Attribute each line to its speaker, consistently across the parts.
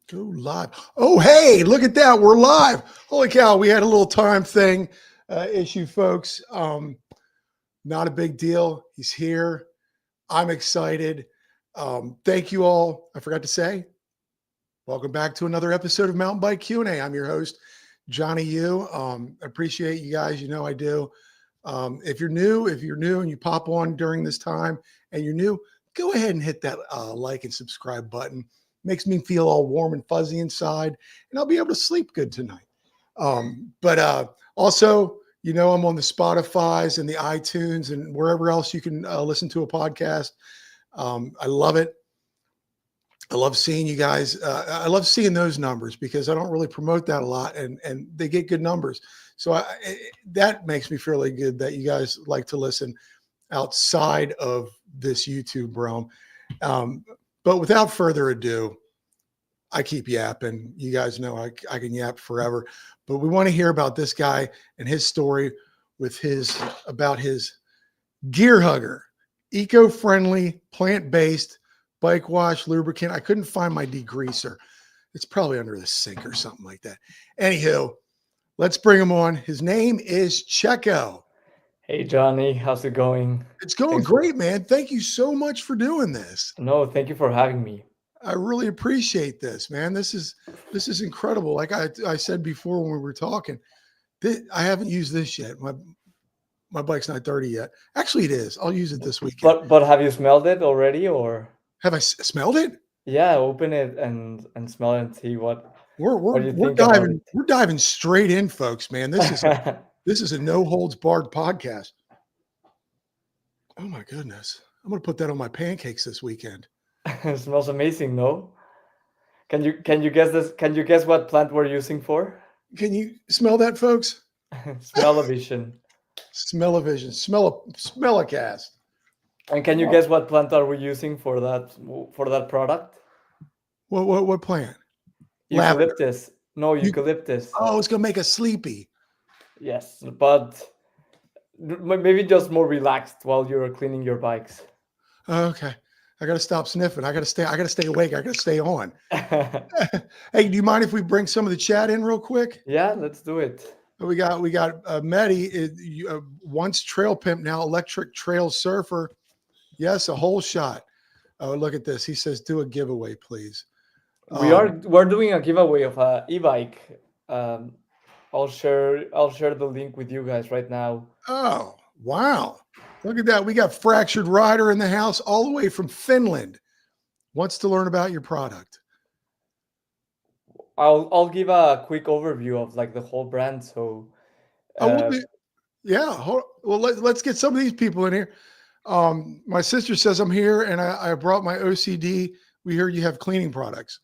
Speaker 1: Go live. Oh, hey, look at that. We're live. Holy cow. We had a little time thing issue, folks. Not a big deal. He's here. I'm excited. Thank you all. I forgot to say, welcome back to another episode of Mountain Bike Q&A. I'm your host, Johnny Yu. I appreciate you guys. You know I do. If you're new and you pop on during this time and you're new, go ahead and hit that like and subscribe button. Makes me feel all warm and fuzzy inside, and I'll be able to sleep good tonight. But also, you know, I'm on the Spotify's and the iTunes and wherever else you can listen to a podcast. I love it. I love seeing you guys. I love seeing those numbers because I don't really promote that a lot, and they get good numbers. So that makes me feel really good that you guys like to listen outside of this YouTube realm. But without further ado, I keep yapping. You guys know I can yap forever, but we want to hear about this guy and his story about his Gear Hugger, eco-friendly, plant-based bike wash lubricant. I couldn't find my degreaser. It's probably under the sink or something like that. Anywho, let's bring him on. His name is Checo.
Speaker 2: Hey, Johnny, how's it going?
Speaker 1: It's going great, man. Thank you so much for doing this.
Speaker 2: No, thank you for having me.
Speaker 1: I really appreciate this, man. This is incredible. Like I said before when we were talking, I haven't used this yet. My bike's not dirty yet. Actually, it is. I'll use it this weekend.
Speaker 2: But have you smelled it already, or
Speaker 1: have I smelled it?
Speaker 2: Yeah, open it and smell it and see what you
Speaker 1: we're
Speaker 2: think about
Speaker 1: diving.
Speaker 2: it.
Speaker 1: We're diving straight in, folks. Man, this is a no holds barred podcast. Oh my goodness! I'm gonna put that on my pancakes this weekend.
Speaker 2: It smells amazing, no? Can you guess this? Can you guess what plant we're using for?
Speaker 1: Can you smell that, folks?
Speaker 2: Smell-o-vision.
Speaker 1: Smell-o-vision. Smell-a-cast.
Speaker 2: And can you guess what plant are we using for that product?
Speaker 1: What plant?
Speaker 2: Eucalyptus. No, eucalyptus.
Speaker 1: Oh, it's gonna make us sleepy.
Speaker 2: Yes, but maybe just more relaxed while you're cleaning your bikes.
Speaker 1: Okay. I got to stop sniffing. I got to stay awake. I got to stay on. Hey, do you mind if we bring some of the chat in real quick?
Speaker 2: Yeah, let's do it.
Speaker 1: We got Mehdi, once trail pimp, now electric trail surfer. Yes, a whole shot. Oh, look at this. He says, do a giveaway, please.
Speaker 2: We're doing a giveaway of a e-bike. I'll share the link with you guys right now.
Speaker 1: Oh, wow. Look at that. We got Fractured Rider in the house all the way from Finland. Wants to learn about your product.
Speaker 2: I'll give a quick overview of like the whole brand. So
Speaker 1: yeah. Well, let's get some of these people in here. My sister says I'm here and I brought my OCD. We hear you have cleaning products.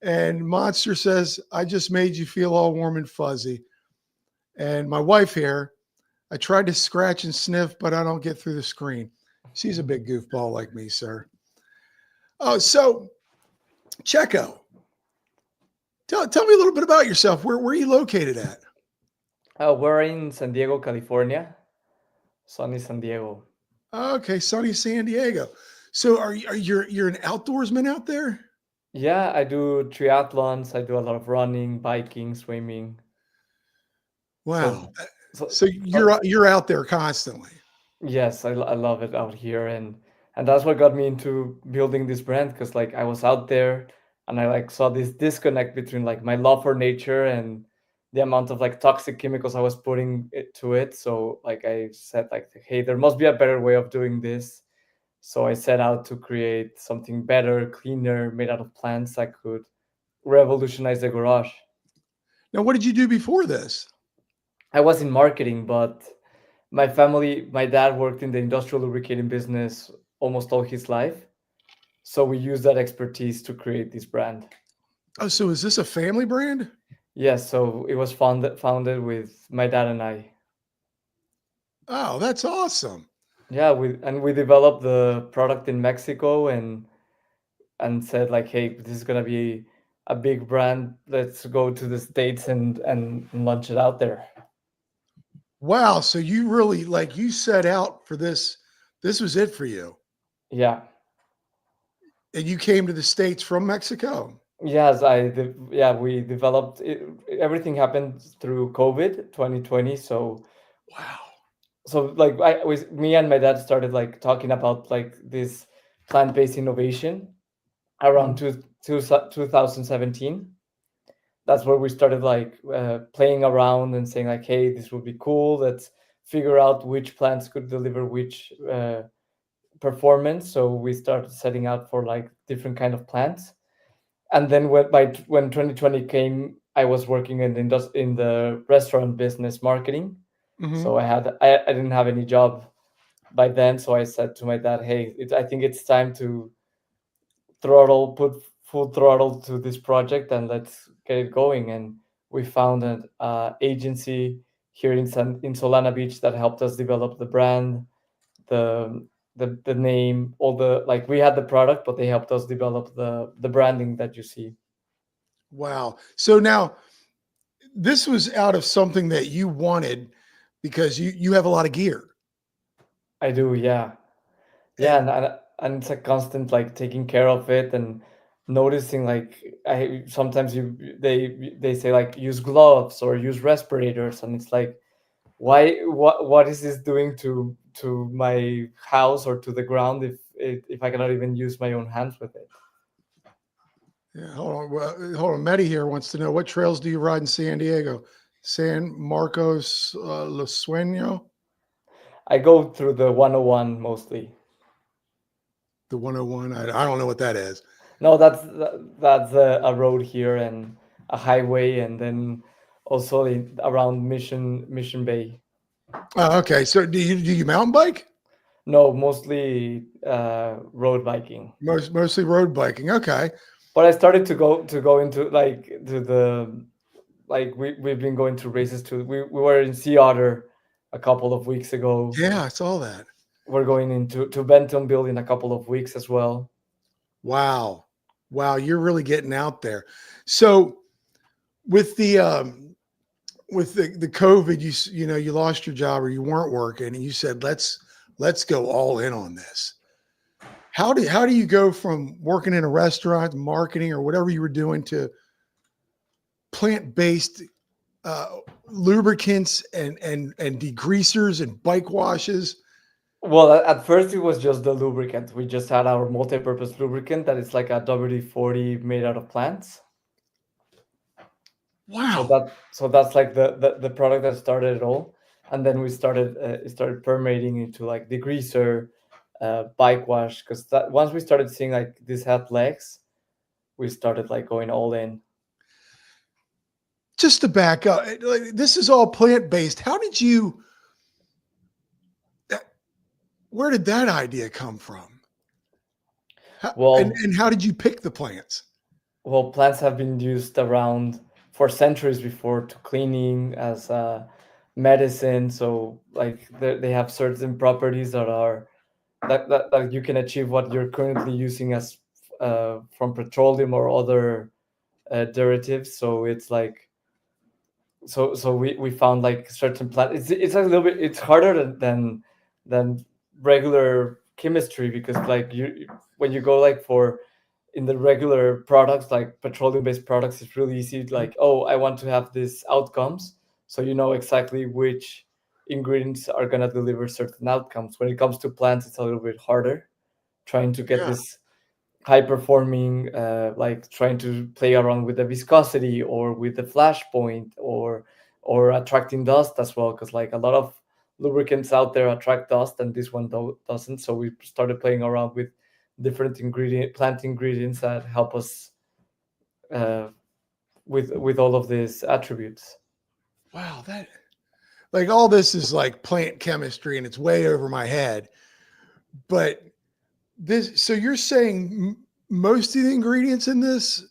Speaker 1: And Monster says, I just made you feel all warm and fuzzy. And my wife here, I tried to scratch and sniff, but I don't get through the screen. She's a big goofball like me, sir. Oh, so Checo, tell me a little bit about yourself. Where are you located at?
Speaker 2: We're in San Diego, California. Sunny San Diego.
Speaker 1: Okay, sunny San Diego. So you're an outdoorsman out there?
Speaker 2: Yeah, I do triathlons. I do a lot of running, biking, swimming.
Speaker 1: Wow. So you're out there constantly.
Speaker 2: Yes, I love it out here, and that's what got me into building this brand, because like I was out there and I like saw this disconnect between like my love for nature and the amount of like toxic chemicals I was putting to it. So like I said like, hey, there must be a better way of doing this. So I set out to create something better, cleaner, made out of plants that could revolutionize the garage.
Speaker 1: Now, what did you do before this?
Speaker 2: I was in marketing, but my dad worked in the industrial lubricating business almost all his life. So we used that expertise to create this brand.
Speaker 1: Oh, so is this a family brand?
Speaker 2: Yes, so it was founded with my dad and I.
Speaker 1: Oh, that's awesome.
Speaker 2: Yeah, we developed the product in Mexico and said like, hey, this is gonna be a big brand. Let's go to the States and launch it out there.
Speaker 1: Wow. So you really you set out for this. This was it for you.
Speaker 2: Yeah.
Speaker 1: And you came to the States from Mexico.
Speaker 2: Yes, yeah, we developed it, everything happened through COVID 2020.
Speaker 1: Wow.
Speaker 2: So like me and my dad started like talking about like this plant-based innovation around
Speaker 1: Mhm.
Speaker 2: 2017. That's where we started like playing around and saying like, hey, this would be cool. Let's figure out which plants could deliver which performance. So we started setting out for like different kind of plants. And then when 2020 came, I was working in the restaurant business marketing.
Speaker 1: Mhm.
Speaker 2: So I didn't have any job by then. So I said to my dad, hey, I think it's time to put full throttle to this project and let's get it going. And we found an agency here in Solana Beach that helped us develop the brand, the the name, all the like we had the product, but they helped us develop the branding that you see.
Speaker 1: Wow. So now this was out of something that you wanted because you have a lot of gear.
Speaker 2: I do, yeah. Yeah,
Speaker 1: And
Speaker 2: and it's a constant like taking care of it and noticing like I sometimes they say like use gloves or use respirators, and it's like why what is this doing to my house or to the ground if I cannot even use my own hands with it.
Speaker 1: yeah, hold on. Well, hold on. Medi here wants to know what trails do you ride in San Diego? San Marcos Los Sueños,
Speaker 2: I go through the 101 mostly.
Speaker 1: the 101. I don't know what that is.
Speaker 2: No, that's a road here and a highway, and then also around Mission Bay.
Speaker 1: Oh, okay. So do you mountain bike?
Speaker 2: No, mostly road biking.
Speaker 1: Mostly road biking. Okay.
Speaker 2: But I started to go into like to the like we've been going to races too. We were in Sea Otter a couple of weeks ago.
Speaker 1: Yeah, I saw that.
Speaker 2: We're going into to Bentonville in a couple of weeks as well.
Speaker 1: Wow. Wow, you're really getting out there. So with the COVID, you know, you lost your job or you weren't working and you said, let's go all in on this. How do you go from working in a restaurant, marketing or whatever you were doing to plant-based uh, lubricants and degreasers and bike washes?
Speaker 2: Well, at first it was just the lubricant. We just had our multi-purpose lubricant that is like a WD-40 made out of plants.
Speaker 1: Wow.
Speaker 2: So that's like the product that started it all, and then we started it started permeating into like degreaser, bike wash, because that once we started seeing like this had legs, we started like going all in.
Speaker 1: Just to back up, like, this is all plant-based. Where did that idea come from?
Speaker 2: Well,
Speaker 1: And how did you pick the plants?
Speaker 2: well, plants have been used around for centuries before to cleaning as medicine. So like they have certain properties that are that you can achieve what you're currently using as from petroleum or other derivatives. So it's like we found like certain plant. It's a little bit it's harder than regular chemistry because like you when you go like for in the regular products like petroleum based products, it's really easy like, oh, I want to have these outcomes, so you know exactly which ingredients are going to deliver certain outcomes. When it comes to plants, it's a little bit harder trying to get
Speaker 1: Yeah.
Speaker 2: this high performing like trying to play around with the viscosity or with the flash point or attracting dust as well, because like a lot of lubricants out there attract dust and this one doesn't. So we started playing around with different plant ingredients that help us uh, with all of these attributes.
Speaker 1: Wow, that like all this is like plant chemistry and it's way over my head. But this, so you're saying most of the ingredients in this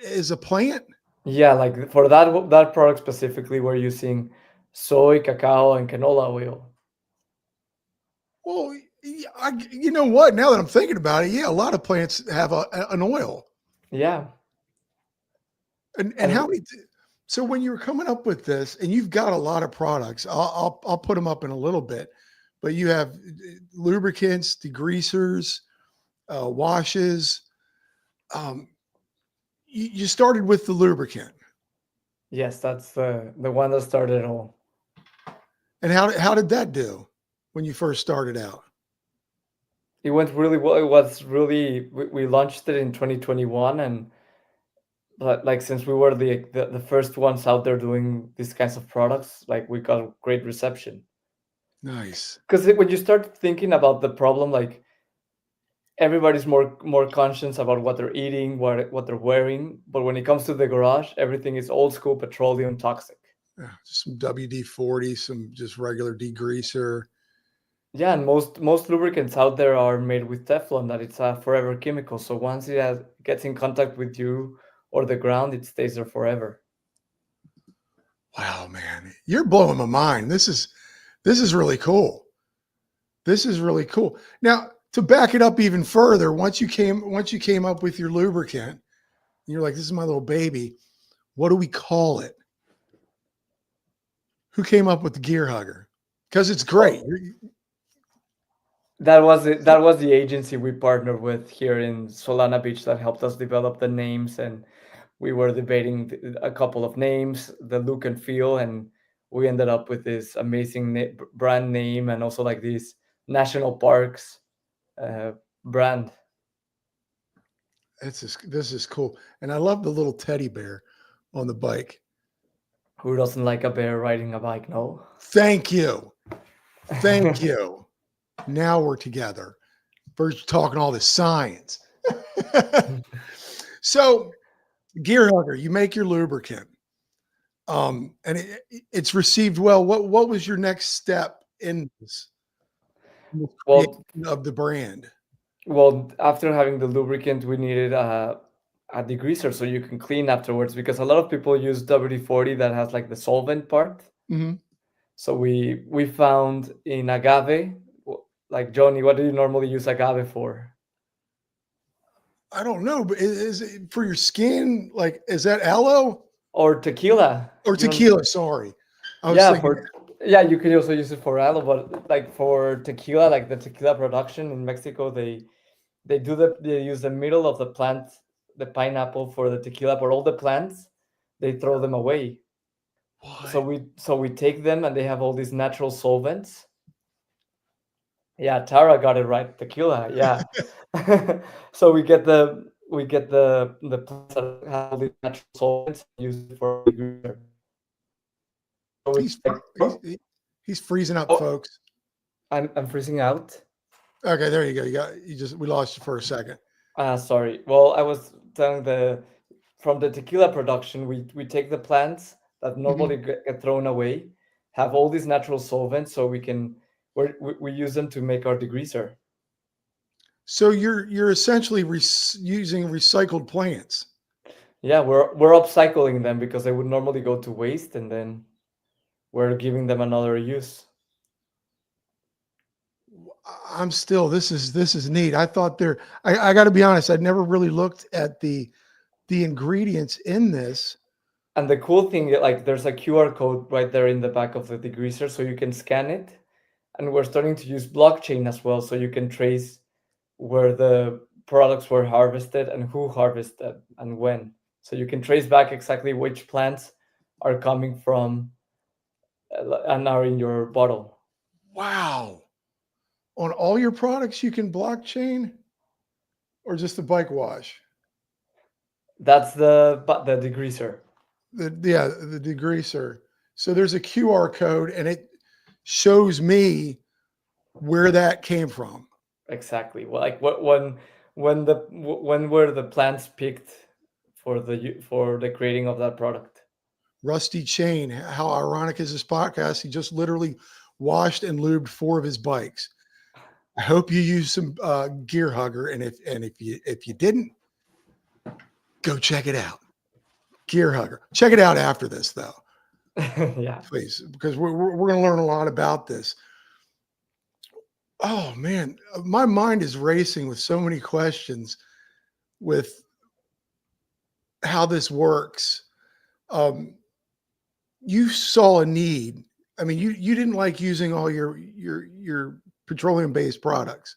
Speaker 1: is a plant?
Speaker 2: Yeah, like for that product specifically, we're using soy, cacao, and canola oil.
Speaker 1: Well, you know what? Now that I'm thinking about it, yeah, a lot of plants have an oil.
Speaker 2: Yeah,
Speaker 1: And
Speaker 2: and
Speaker 1: how many? So when you were coming up with this, and you've got a lot of products, I'll put them up in a little bit, but you have lubricants, degreasers, washes. Um, you started with the lubricant,
Speaker 2: Yes, that's the one that started it all.
Speaker 1: and how did that do when you first started out?
Speaker 2: It went really well. It was really we launched it in 2021, and but like since we were the first ones out there doing these kinds of products, like we got great reception.
Speaker 1: Nice.
Speaker 2: Because when you start thinking about the problem, like everybody's more conscious about what they're eating, what they're wearing, but when it comes to the garage, everything is old school petroleum toxic.
Speaker 1: Yeah, just some WD-40, some just regular degreaser.
Speaker 2: Yeah, and most lubricants out there are made with Teflon, that it's a forever chemical. So once gets in contact with you or the ground, it stays there forever.
Speaker 1: Wow, man, you're blowing my mind. This is really cool. This is really cool. Now, to back it up even further, once you came up with your lubricant, you're like, this is my little baby. What do we call it? Who came up with the gear hugger? Because it's great.
Speaker 2: That was it. That was the agency we partnered with here in Solana Beach that helped us develop the names, and we were debating a couple of names, the look and feel, and we ended up with this amazing brand name and also like this national parks uh, brand.
Speaker 1: This is cool. And I love the little teddy bear on the bike.
Speaker 2: Who doesn't like a bear riding a bike? No.
Speaker 1: Thank you. Thank you. Now we're together. First talking all this science. So, gear hugger, you make your lubricant. And it's received well. What was your next step in this
Speaker 2: Well,
Speaker 1: creation of the brand?
Speaker 2: well, after having the lubricant, we needed a degreaser so you can clean afterwards because a lot of people use WD-40 that has like the solvent part.
Speaker 1: Mhm.
Speaker 2: So we found in agave, like Johnny, what do you normally use agave for?
Speaker 1: I don't know, but is it for your skin? Like, is that aloe
Speaker 2: Or tequila?
Speaker 1: or
Speaker 2: You know,
Speaker 1: tequila? Sorry, I was
Speaker 2: yeah,
Speaker 1: thinking.
Speaker 2: for yeah, you could also use it for aloe, but like for tequila, like the tequila production in Mexico, they use the middle of the plant, the pineapple for the tequila, but all the plants they throw them away. So
Speaker 1: What?
Speaker 2: we take them and they have all these natural solvents. Yeah, Tara got it right. Tequila, yeah. So we get the plants that have all these natural solvents and use it for degreaser. So it's
Speaker 1: He's
Speaker 2: like
Speaker 1: he's freezing up,
Speaker 2: oh,
Speaker 1: folks.
Speaker 2: I'm freezing out.
Speaker 1: Okay, there you go. We lost you for a second.
Speaker 2: Sorry. Well, I was telling from the tequila production, we take the plants that
Speaker 1: Mhm.
Speaker 2: normally get thrown away, have all these natural solvents, so we use them to make our degreaser.
Speaker 1: So you're essentially using recycled plants.
Speaker 2: Yeah, we're upcycling them because they would normally go to waste, and then we're giving them another use.
Speaker 1: I'm still. This is neat. I thought there. I got to be honest. I'd never really looked at the ingredients in this.
Speaker 2: And the cool thing, like there's a QR code right there in the back of the degreaser, so you can scan it. And we're starting to use blockchain as well, so you can trace where the products were harvested and who harvested and when. So you can trace back exactly which plants are coming from and are in your bottle.
Speaker 1: Wow. On all your products, you can blockchain, or just the bike wash.
Speaker 2: That's the degreaser.
Speaker 1: The degreaser. So there's a QR code, and it shows me where that came from.
Speaker 2: Exactly. Well, like when were the plants picked for the creating of that product?
Speaker 1: Rusty Chain. How ironic is this podcast? He just literally washed and lubed 4 of his bikes. I hope you use some gear hugger, and if you didn't, go check it out. Gear hugger. Check it out after this, though,
Speaker 2: Yeah.
Speaker 1: please, because we're going to learn a lot about this. Oh man, my mind is racing with so many questions with how this works. Um, you saw a need. I mean, you didn't like using all your petroleum based products.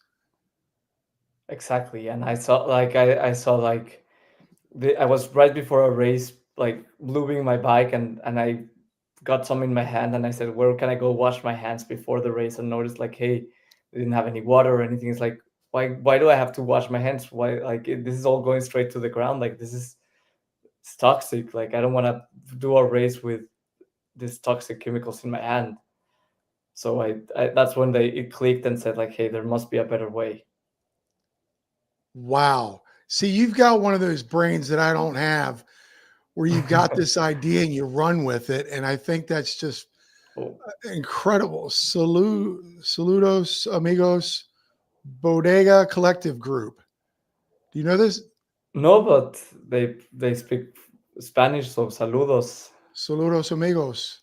Speaker 2: exactly. And I saw like I was right before a race, like lubing my bike, and I got some in my hand, and I said, "Where can I go wash my hands before the race?" And noticed like, hey, they didn't have any water or anything. It's like, why do I have to wash my hands? Why this is all going straight to the ground? Like this is it's toxic. Like I don't want to do a race with these toxic chemicals in my hand. So I that's when it clicked and said like, hey, there must be a better way.
Speaker 1: Wow. See, you've got one of those brains that I don't have where you've got this idea and you run with it. And I think that's just
Speaker 2: Oh,
Speaker 1: incredible. Saludos, amigos, Bodega Collective Group. Do you know this?
Speaker 2: no, but they speak Spanish, so saludos.
Speaker 1: Saludos, amigos.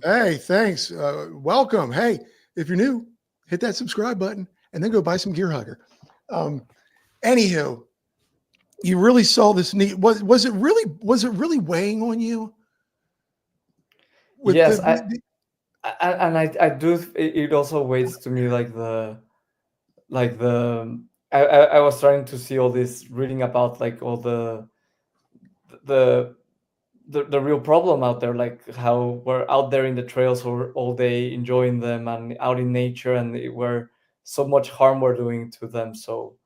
Speaker 1: Hey, thanks. Welcome. Hey, if you're new, hit that subscribe button and then go buy some Gear Hugger. Um, anywho, you really saw this neat. Was it really weighing on you with
Speaker 2: Yes, and I do. It also weighs to me like the I was starting to see all this reading about like all the the real problem out there, like how we're out there in the trails all day enjoying them and out in nature, and we're so much harm we're doing to them. So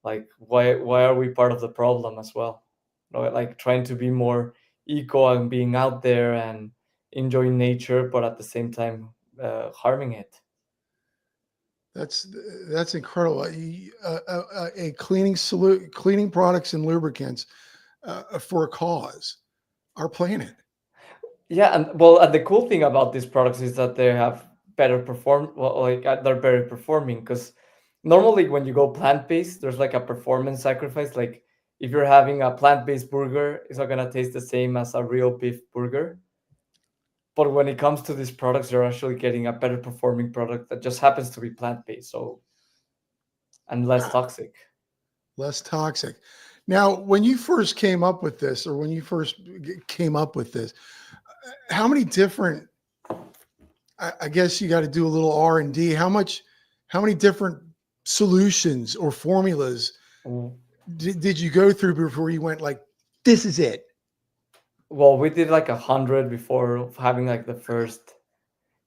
Speaker 2: like why are we part of the problem as well? You know, like trying to be more eco and being out there and enjoying nature, but at the same time harming it.
Speaker 1: that's that's incredible. A cleaning products and lubricants for a cause, our planet.
Speaker 2: Yeah, and well, and the cool thing about these products is that they have better perform well, like they're better performing, because normally when you go plant-based, there's like a performance sacrifice. Like if you're having a plant-based burger, it's not gonna taste the same as a real beef burger. But when it comes to these products, you're actually getting a better performing product that just happens to be plant-based, so and less
Speaker 1: Wow,
Speaker 2: toxic.
Speaker 1: less toxic. Now, when you first came up with this, or when you first came up with this, how many different? I guess you got to do a little R&D. How many different solutions or formulas
Speaker 2: Mm.
Speaker 1: did you go through before you went like, this is it?
Speaker 2: Well, we did like 100 before having like the first.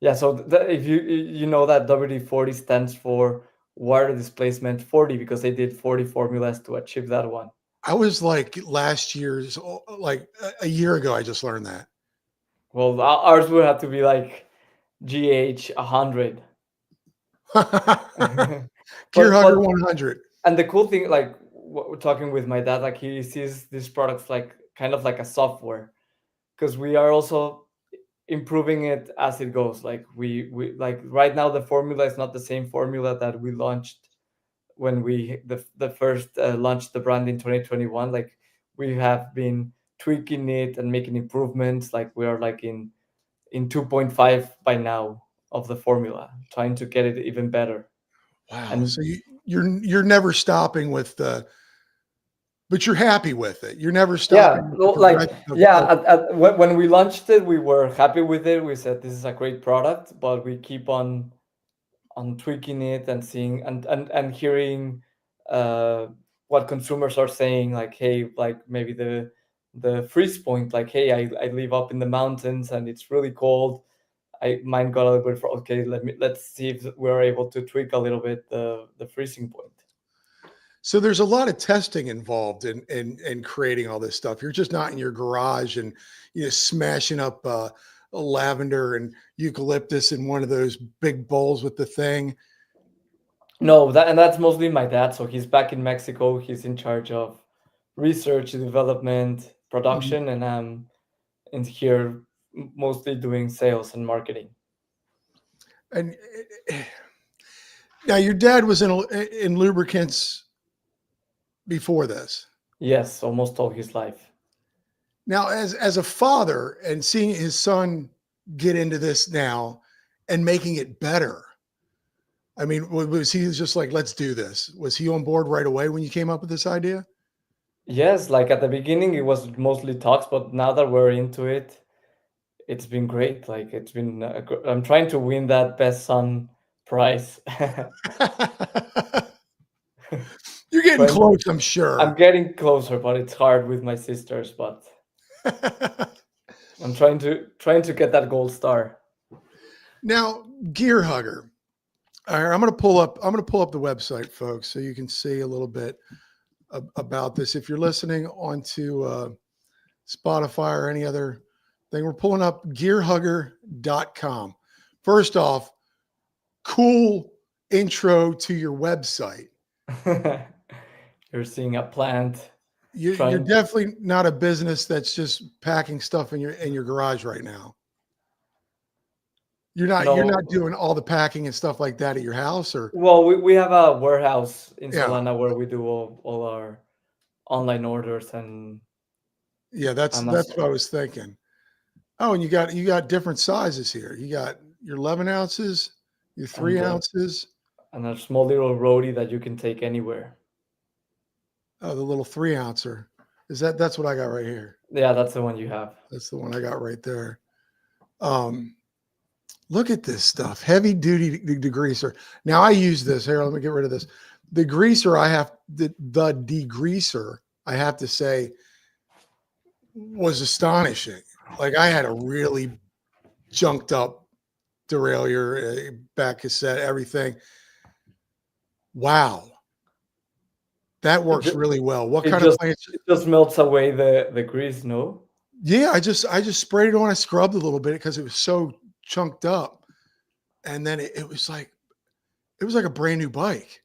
Speaker 2: Yeah, so if you know that WD-40 stands for water displacement 40, because they did 40 formulas to achieve that one.
Speaker 1: I was like last year's, like a year ago, I just learned that.
Speaker 2: Well, ours would have to be like GH 100.
Speaker 1: Gear Hugger
Speaker 2: But
Speaker 1: 100.
Speaker 2: and the cool thing, like we're talking with my dad, like he sees these products like kind of like a software, because we are also improving it as it goes. Like we like right now the formula is not the same formula that we launched when we the first launched the brand in 2021. Like we have been tweaking it and making improvements. Like we are like in 2.5 by now of the formula, trying to get it even better.
Speaker 1: Wow.
Speaker 2: And
Speaker 1: So you're never stopping with the, but you're happy with it. You're never
Speaker 2: yeah,
Speaker 1: stopping with the
Speaker 2: well, like
Speaker 1: progression
Speaker 2: yeah, when we launched it, we were happy with it. We said this is a great product, but we keep on tweaking it and seeing and hearing uh, what consumers are saying. Like, hey, like maybe the freeze point. Like, hey, I live up in the mountains and it's really cold. Mine got a little bit for okay. Let's see if we're able to tweak a little bit the freezing point.
Speaker 1: So there's a lot of testing involved in creating all this stuff. You're just not in your garage and smashing up lavender and eucalyptus in one of those big bowls with the thing.
Speaker 2: No, that's mostly my dad. So he's back in Mexico. He's in charge of research, development,
Speaker 1: Mhm.
Speaker 2: production, and I'm in here mostly doing sales and marketing.
Speaker 1: And now your dad was in lubricants before this.
Speaker 2: Yes, almost all his life.
Speaker 1: Now, as a father and seeing his son get into this now and making it better. I mean, was he just like, let's do this? Was he on board right away when you came up with this idea?
Speaker 2: Yes, like at the beginning it was mostly talks, but now that we're into it, it's been great. Like it's been I'm trying to win that best son prize.
Speaker 1: You're getting
Speaker 2: Trying,
Speaker 1: close, I'm
Speaker 2: I'm
Speaker 1: sure.
Speaker 2: getting closer, but it's hard with my sisters. But I'm trying to get that gold star.
Speaker 1: Now, Gear Hugger. All right, I'm gonna pull up the website, folks, so you can see a little bit about this. If you're listening onto Spotify or any other thing, we're pulling up gearhugger.com. First off, cool intro to your website.
Speaker 2: You're seeing a plant
Speaker 1: You're
Speaker 2: trying.
Speaker 1: definitely not a business that's just packing stuff in your garage right now. You're
Speaker 2: No,
Speaker 1: not doing all the packing and stuff like that at your house, or
Speaker 2: well, we have a warehouse in
Speaker 1: yeah,
Speaker 2: Solana where we do all our online orders
Speaker 1: yeah. That's what I was thinking. Oh, and you got different sizes here. You got your 11 ounces, your
Speaker 2: and
Speaker 1: 3 ounces.
Speaker 2: and a small little roadie that you can take anywhere.
Speaker 1: Oh, the little 3 ouncer. That's what I got right here.
Speaker 2: Yeah, that's the one you have.
Speaker 1: That's the one I got right there. Um, Look at this stuff. Heavy duty degreaser. Now I use this here. Let me get rid of this. The greaser the degreaser, I have to say, was astonishing. Like I had a really junked up derailleur, back cassette, everything. Wow. That
Speaker 2: It
Speaker 1: works
Speaker 2: just,
Speaker 1: really well. What
Speaker 2: it
Speaker 1: kind of
Speaker 2: just
Speaker 1: plants?
Speaker 2: it just melts away the grease, no?
Speaker 1: Yeah, I just sprayed it on. I scrubbed a little bit because it was so chunked up. And then it was like a brand new bike.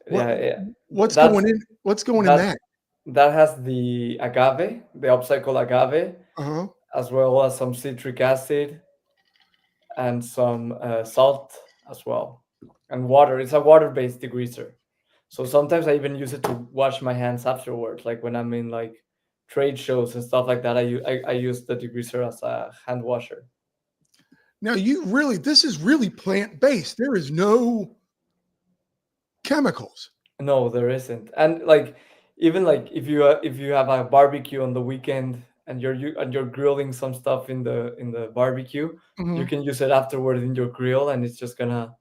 Speaker 1: What
Speaker 2: Yeah, yeah.
Speaker 1: what's
Speaker 2: That's
Speaker 1: going in? What's going in
Speaker 2: that
Speaker 1: that?
Speaker 2: that has the agave, the upcycle agave,
Speaker 1: Uh-huh.
Speaker 2: as well as some citric acid and some salt as well, and water. It's a water-based degreaser. So sometimes I even use it to wash my hands afterwards, like when I'm in like trade shows and stuff like that. I use the degreaser as a hand washer.
Speaker 1: Now this is really plant-based. There is no chemicals.
Speaker 2: No, there isn't. And like even like if you have a barbecue on the weekend and you're grilling some stuff in the barbecue, you
Speaker 1: Mhm.
Speaker 2: can use it afterward in your grill, and it's just gonna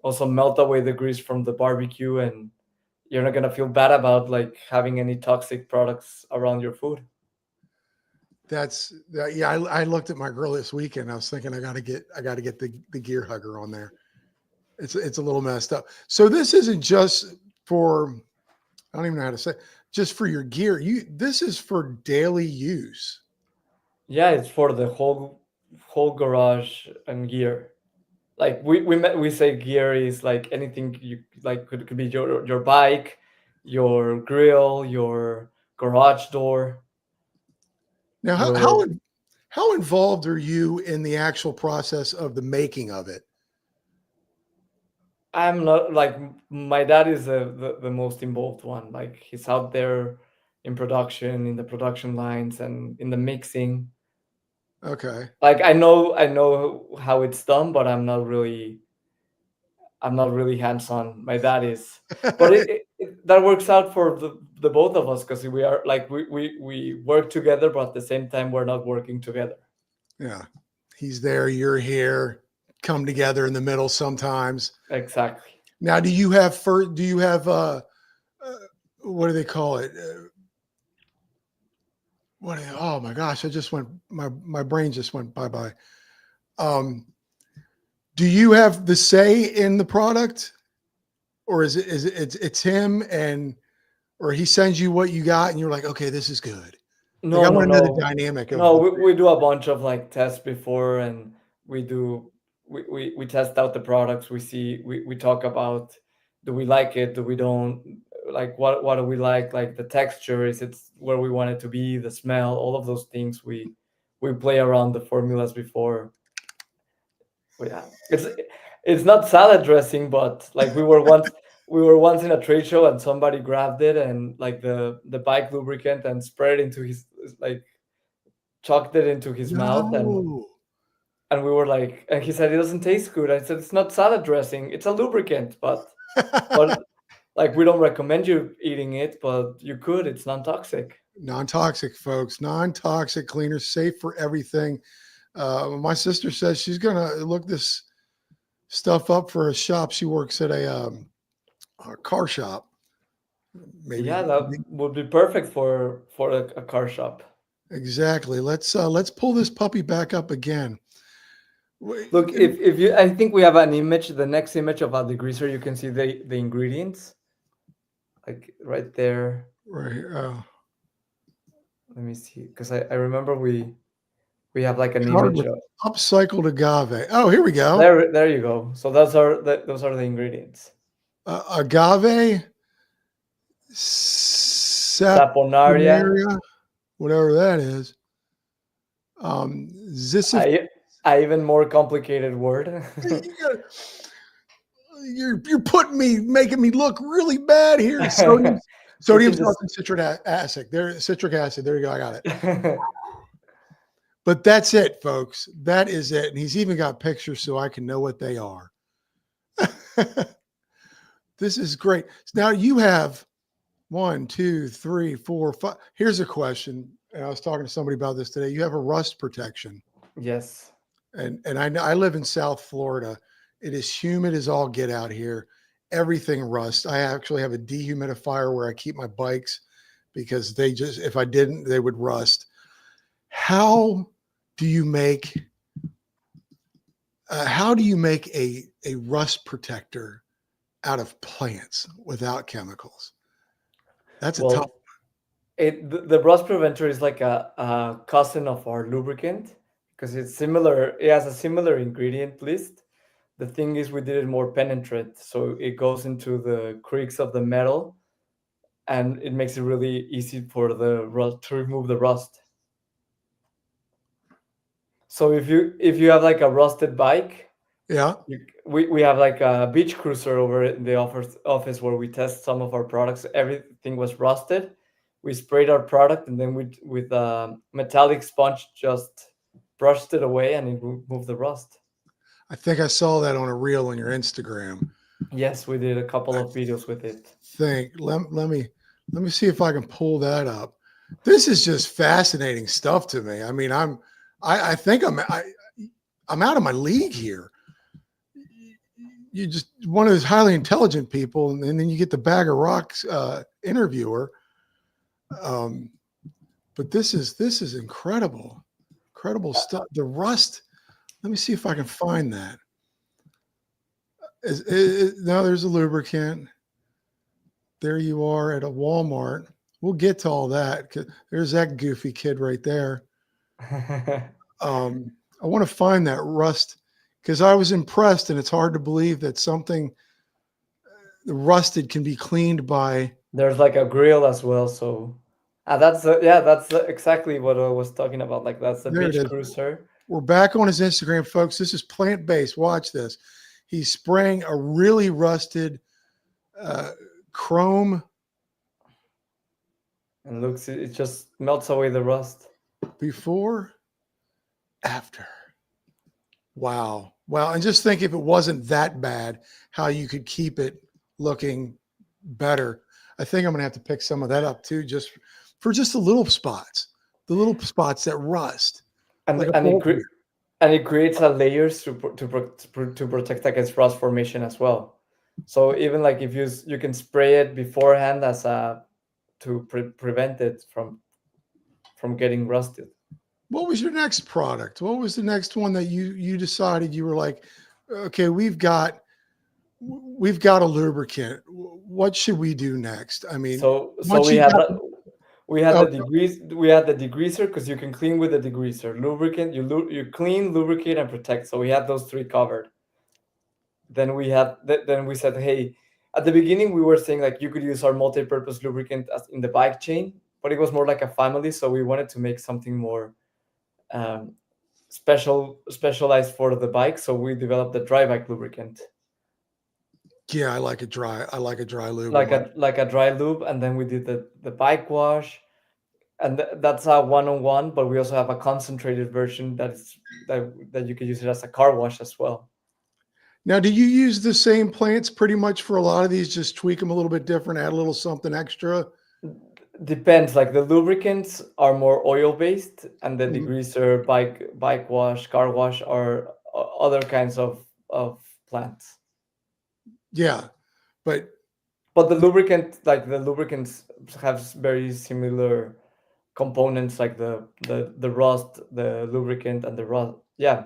Speaker 2: also melt away the grease from the barbecue, and you're not gonna feel bad about like having any toxic products around your food.
Speaker 1: Yeah, I looked at my grill this weekend. I was thinking I got to get the gear hugger on there. It's a little messed up. So this isn't just for, I don't even know how to say, just for your gear. This is for daily use.
Speaker 2: Yeah, it's for the whole garage and gear. Like we say gear is like anything you like could be your bike, your grill, your garage door,
Speaker 1: Now,
Speaker 2: your
Speaker 1: how involved are you in the actual process of the making of it?
Speaker 2: I'm not like my dad is the most involved one. Like he's out there in production, in the production lines and in the mixing.
Speaker 1: Okay.
Speaker 2: Like I know how it's done, but I'm not really hands-on. My dad is, but that works out for the both of us because we are like we work together, but at the same time we're not working together.
Speaker 1: Yeah. He's there, you're here, come together in the middle sometimes.
Speaker 2: Exactly.
Speaker 1: Now, do you have uh what do they call it? Oh my gosh, my brain just went bye-bye. Um do you have the say in the product, or it's him, and or he sends you what you got and you're like, okay, this is good. Like I
Speaker 2: No, no,
Speaker 1: want to know the
Speaker 2: no,
Speaker 1: dynamic of
Speaker 2: no.
Speaker 1: the
Speaker 2: We do a bunch of like tests before, and we do we test out the products. We talk about, do we like it? Do we don't like what do we like the texture? Is it where we want it to be? The smell, all of those things. We play around the formulas before. Yeah, it's not salad dressing, but like we were once in a trade show and somebody grabbed it and like the bike lubricant and sprayed it into his, like chucked it into his mouth,
Speaker 1: no.
Speaker 2: and we were like, and he said it doesn't taste good. I said it's not salad dressing, it's a lubricant, but like we don't recommend you eating it, but you could. It's non-toxic.
Speaker 1: Non-toxic, folks. Non-toxic cleaner, safe for everything. My sister says she's gonna look this stuff up for a shop. She works at a car shop, Maybe,
Speaker 2: Yeah, that would be perfect for a car shop.
Speaker 1: exactly. Let's pull this puppy back up again.
Speaker 2: Look, if you, I think we have an image, the next image of a degreaser, you can see the ingredients, like right there.
Speaker 1: Right here.
Speaker 2: Let me see, because I remember we have like an
Speaker 1: Powered
Speaker 2: image
Speaker 1: with
Speaker 2: of
Speaker 1: upcycled agave. Oh, here we go.
Speaker 2: there you go. So those are the ingredients.
Speaker 1: Agave,
Speaker 2: Saponaria.
Speaker 1: saponaria, whatever that is. Zissif.
Speaker 2: I even more complicated word.
Speaker 1: You're making me look really bad here. Sodium,
Speaker 2: We can
Speaker 1: salt,
Speaker 2: just
Speaker 1: and citric acid. Citric acid. There you go. I got it. But that's it, folks. That is it. And he's even got pictures so I can know what they are. This is great. Now you have 1, 2, 3, 4, 5. Here's a question. And I was talking to somebody about this today. You have a rust protection.
Speaker 2: yes.
Speaker 1: And I live in South Florida. It is humid as all get out here. Everything rusts. I actually have a dehumidifier where I keep my bikes because they just, if I didn't, they would rust. How do you make a rust protector out of plants without chemicals? That's a tough.
Speaker 2: Well, the rust preventer is like a cousin of our lubricant because it's similar. It has a similar ingredient list. The thing is, we did it more penetrant, so it goes into the creaks of the metal, and it makes it really easy for the rust to remove the rust. So if you have like a rusted bike,
Speaker 1: Yeah.
Speaker 2: we have like a beach cruiser over in the office where we test some of our products. Everything was rusted. We sprayed our product, and then with a metallic sponge just brushed it away, and it removed the rust.
Speaker 1: I think I saw that on a reel on your Instagram.
Speaker 2: Yes, we did a couple of videos with it.
Speaker 1: Let me see if I can pull that up. This is just fascinating stuff to me. I mean, I think I'm out of my league here. You just one of those highly intelligent people, and then you get the bag of rocks interviewer. But this is incredible stuff. The rust. Let me see if I can find that. Now there's a lubricant. There you are at a Walmart. We'll get to all that. There's that goofy kid right there. I want to find that rust because I was impressed, and it's hard to believe that something rusted can be cleaned by.
Speaker 2: There's like a grill as well, so that's exactly what I was talking about. Like that's the
Speaker 1: There it
Speaker 2: beach
Speaker 1: is.
Speaker 2: cruiser.
Speaker 1: We're back on his Instagram, folks. This is plant-based. Watch this. He's spraying a really rusted chrome.
Speaker 2: And looks, it just melts away the rust.
Speaker 1: Before, after. Wow. And just think if it wasn't that bad, how you could keep it looking better. I think I'm going to have to pick some of that up too, just for just the little spots that rust.
Speaker 2: And
Speaker 1: Like
Speaker 2: it creates a layers to protect against rust formation as well. So even like if you can spray it beforehand as a to prevent it from getting rusted.
Speaker 1: What was your next product? What was the next one that you decided you were like, okay, we've got a lubricant. What should we do next? I mean,
Speaker 2: so we had the degreaser because you can clean with the degreaser. Lubricant, you clean, lubricate, and protect. So we had those three covered. Then we said, hey, at the beginning we were saying like you could use our multi-purpose lubricant as in the bike chain, but it was more like a family. So we wanted to make something more specialized for the bike. So we developed the dry bike lubricant.
Speaker 1: Yeah, I like a dry lube.
Speaker 2: Like a dry lube, and then we did the bike wash, and that's a one-on-one. But we also have a concentrated version that you can use it as a car wash as well.
Speaker 1: Now, do you use the same plants pretty much for a lot of these? Just tweak them a little bit different, add a little something extra.
Speaker 2: Depends. Like the lubricants are more oil based, and the degreaser, bike wash, car wash are other kinds of plants.
Speaker 1: Yeah, but
Speaker 2: but the lubricants have very similar components, like the rust, the lubricant, and the rust. Yeah,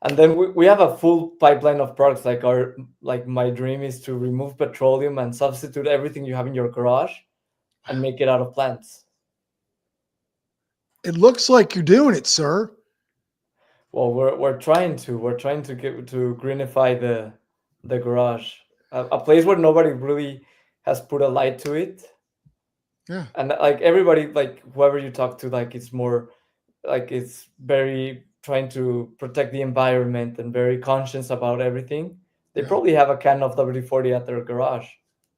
Speaker 2: and then we have a full pipeline of products. Like my dream is to remove petroleum and substitute everything you have in your garage and make it out of plants.
Speaker 1: It looks like you're doing it, sir.
Speaker 2: Well, we're trying to get to greenify the garage, a place where nobody really has put a light to it.
Speaker 1: Yeah.
Speaker 2: And like everybody, like whoever you talk to, like it's more like it's very trying to protect the environment and very conscious about everything. They
Speaker 1: Yeah.
Speaker 2: probably have a can of WD-40 at their garage.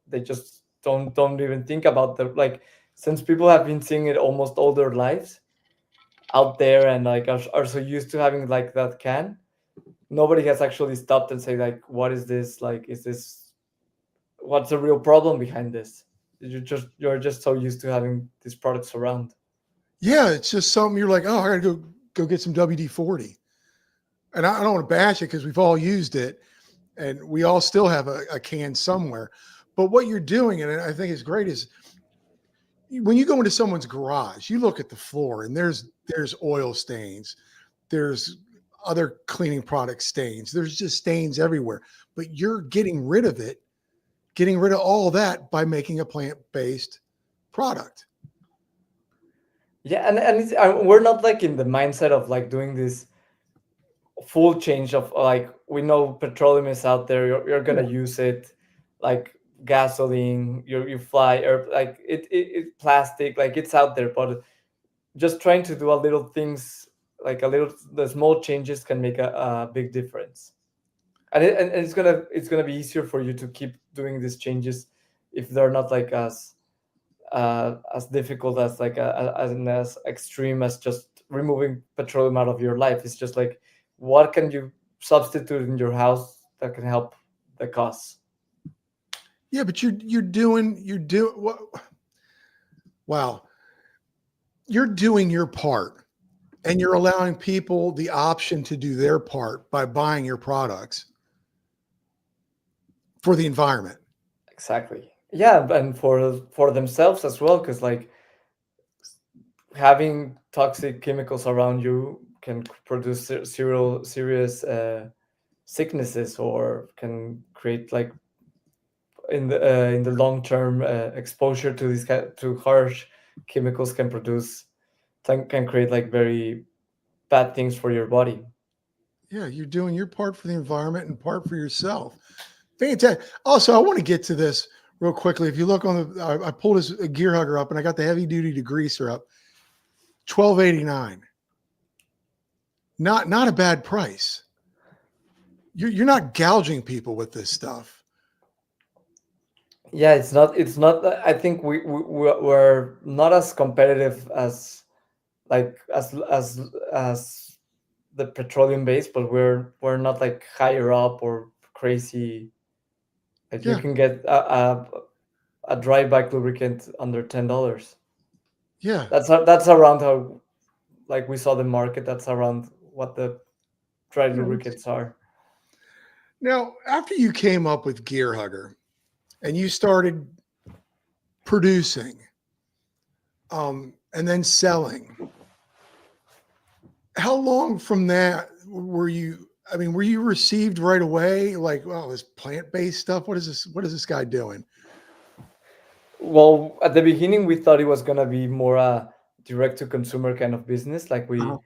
Speaker 2: They just don't even think about the like, since people have been seeing it almost all their lives out there, and like are so used to having like that can, nobody has actually stopped and say like, what is this, like, is this, what's the real problem behind this? You're just so used to having these products around.
Speaker 1: Yeah. It's just something you're like, oh, I got to go get some WD-40. And I don't want to bash it because we've all used it and we all still have a can somewhere. But what you're doing, and I think is great, is when you go into someone's garage, you look at the floor and there's oil stains, there's other cleaning product stains, there's just stains everywhere. But you're getting rid of it, getting rid of all that by making a plant-based product.
Speaker 2: Yeah, and we're not like in the mindset of like doing this full change of like, we know petroleum is out there, you're gonna
Speaker 1: Yeah.
Speaker 2: use it, like gasoline, you fly, or like it plastic, like it's out there, but just trying to do a little things, like a little, the small changes can make a big difference. And it's gonna be easier for you to keep doing these changes if they're not like as difficult as like as extreme as just removing petroleum out of your life. It's just like, what can you substitute in your house that can help the cause?
Speaker 1: Yeah, but you're doing what? Wow, you're doing your part, and you're allowing people the option to do their part by buying your products for the environment.
Speaker 2: Exactly. Yeah, and for themselves as well, because like having toxic chemicals around you can produce serious sicknesses, or can create like in the long term, exposure to to harsh chemicals can produce, can create like very bad things for your body.
Speaker 1: Yeah, you're doing your part for the environment and part for yourself. Fantastic. Also, I want to get to this real quickly. If you look on the, I pulled this gear hugger up and I got the heavy duty degreaser up, $12.89. Not a bad price. You're not gouging people with this stuff.
Speaker 2: Yeah, it's not I think we're not as competitive as like as the petroleum base, but we're not like higher up or crazy. Like you
Speaker 1: Yeah,
Speaker 2: can get a dry back lubricant under $10.
Speaker 1: yeah.
Speaker 2: That's around how, like we saw the market. That's around what the dry
Speaker 1: Yeah.
Speaker 2: lubricants are.
Speaker 1: Now, after you came up with Gear Hugger and you started producing, and then selling, how long from that were you? I mean, were you received right away? Like, well, this plant-based stuff. What is this? What is this guy doing?
Speaker 2: Well, at the beginning, we thought it was gonna be more a direct to consumer kind of business. Like
Speaker 1: Uh-huh.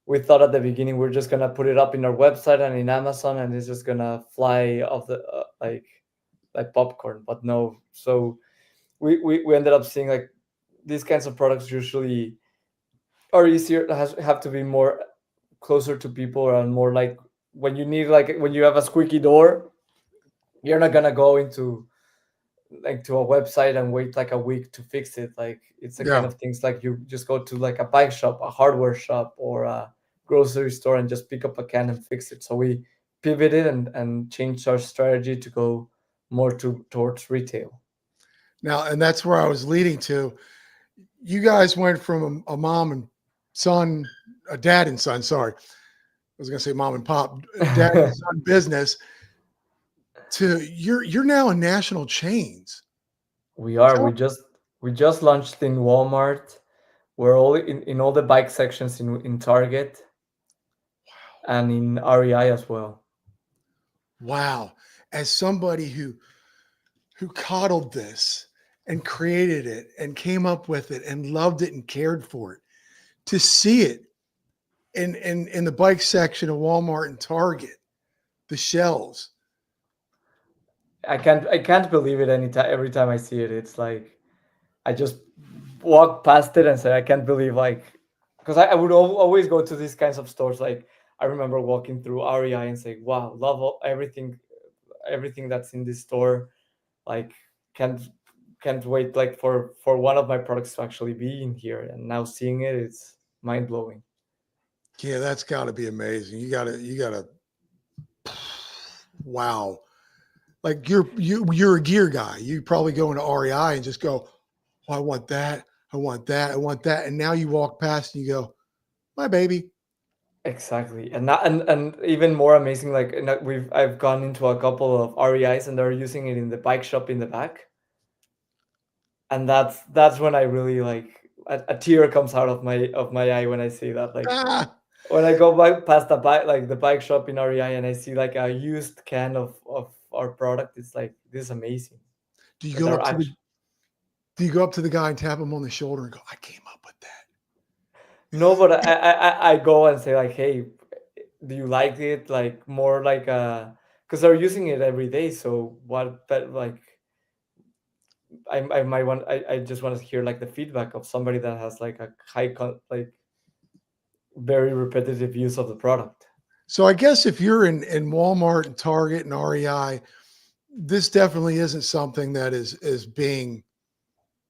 Speaker 2: we thought at the beginning we're just gonna put it up in our website and in Amazon, and it's just gonna fly off the like popcorn. But no, so we ended up seeing like these kinds of products usually are easier, have to be more closer to people, and more like when you need, like when you have a squeaky door, you're not gonna go into like to a website and wait like a week to fix it. Like it's the kind
Speaker 1: Yeah.
Speaker 2: of things like you just go to like a bike shop, a hardware shop, or a grocery store and just pick up a can and fix it. So we pivoted and changed our strategy to go more towards retail.
Speaker 1: Now, and that's where I was leading to. You guys went from a mom and son, a dad and son. Sorry, I was going to say mom and pop, dad and son business to you're now in national chains.
Speaker 2: We are.
Speaker 1: Tell-
Speaker 2: We just launched in Walmart. We're all in all the bike sections in Target and in REI as well.
Speaker 1: Wow. As somebody who coddled this and created it and came up with it and loved it and cared for it, to see it in the bike section of Walmart and Target, the shelves.
Speaker 2: I can't believe it every time I see it. It's like I just walk past it and say I can't believe like because I would always go to these kinds of stores. Like I remember walking through REI and saying, "Wow, love everything that's in this store." Like can't can't wait like for one of my products to actually be in here. And now seeing it, it's mind blowing.
Speaker 1: Yeah, that's got to be amazing. You gotta. Wow. Like you're a gear guy. You probably go into REI and just go, oh, I want that. I want that. I want that. And now you walk past and you go, my baby.
Speaker 2: Exactly, and that and even more amazing, like I've gone into a couple of REIs and they're using it in the bike shop in the back, and that's when I really like a tear comes out of my eye when I see that. Like
Speaker 1: Ah,
Speaker 2: when I go by past the bike shop in REI and I see like a used can of our product, it's like this is amazing
Speaker 1: do you
Speaker 2: that
Speaker 1: go
Speaker 2: they're
Speaker 1: up to the
Speaker 2: actually
Speaker 1: do you go up to the guy and tap him on the shoulder and go, I came up with that?
Speaker 2: no, but I go and say like, hey, do you like it? Like more like because they're using it every day, so what? But like I might want I just want to hear like the feedback of somebody that has like a like very repetitive use of the product.
Speaker 1: So I guess if you're in Walmart and Target and REI, this definitely isn't something that is being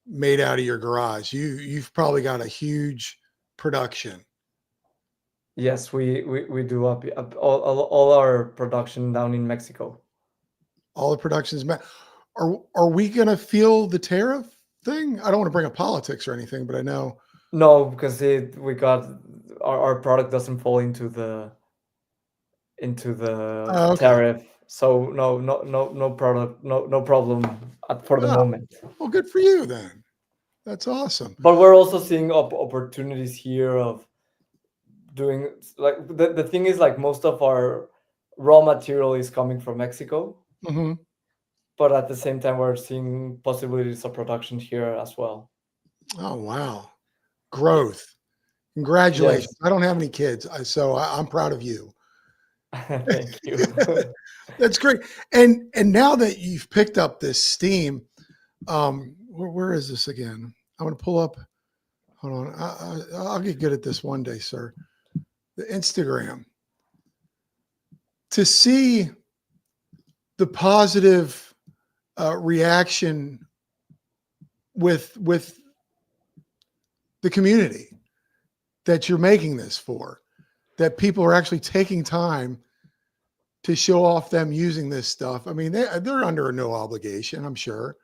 Speaker 1: made out of your garage. You've probably got a huge production.
Speaker 2: Yes, we do all our production down in Mexico.
Speaker 1: All the productions. Are we going to feel the tariff thing? I don't want to bring up politics or anything, but I know.
Speaker 2: No, because we got our product doesn't fall into the
Speaker 1: Oh, okay.
Speaker 2: tariff. So no product no problem for the
Speaker 1: Ah,
Speaker 2: moment.
Speaker 1: well, good for you then. That's awesome.
Speaker 2: But we're also seeing opportunities here of doing like the thing is like most of our raw material is coming from Mexico,
Speaker 1: Hmm.
Speaker 2: but at the same time we're seeing possibilities of production here as well.
Speaker 1: Oh, wow. Growth. Congratulations.
Speaker 2: Yes.
Speaker 1: I don't have any kids, so I'm proud of you.
Speaker 2: Thank you.
Speaker 1: That's great. And now that you've picked up this steam, where is this again? I want to pull up. Hold on. I'll get good at this one day, sir. The Instagram. To see the positive reaction with the community that you're making this for, that people are actually taking time to show off them using this stuff. I mean, they're under no obligation, I'm sure.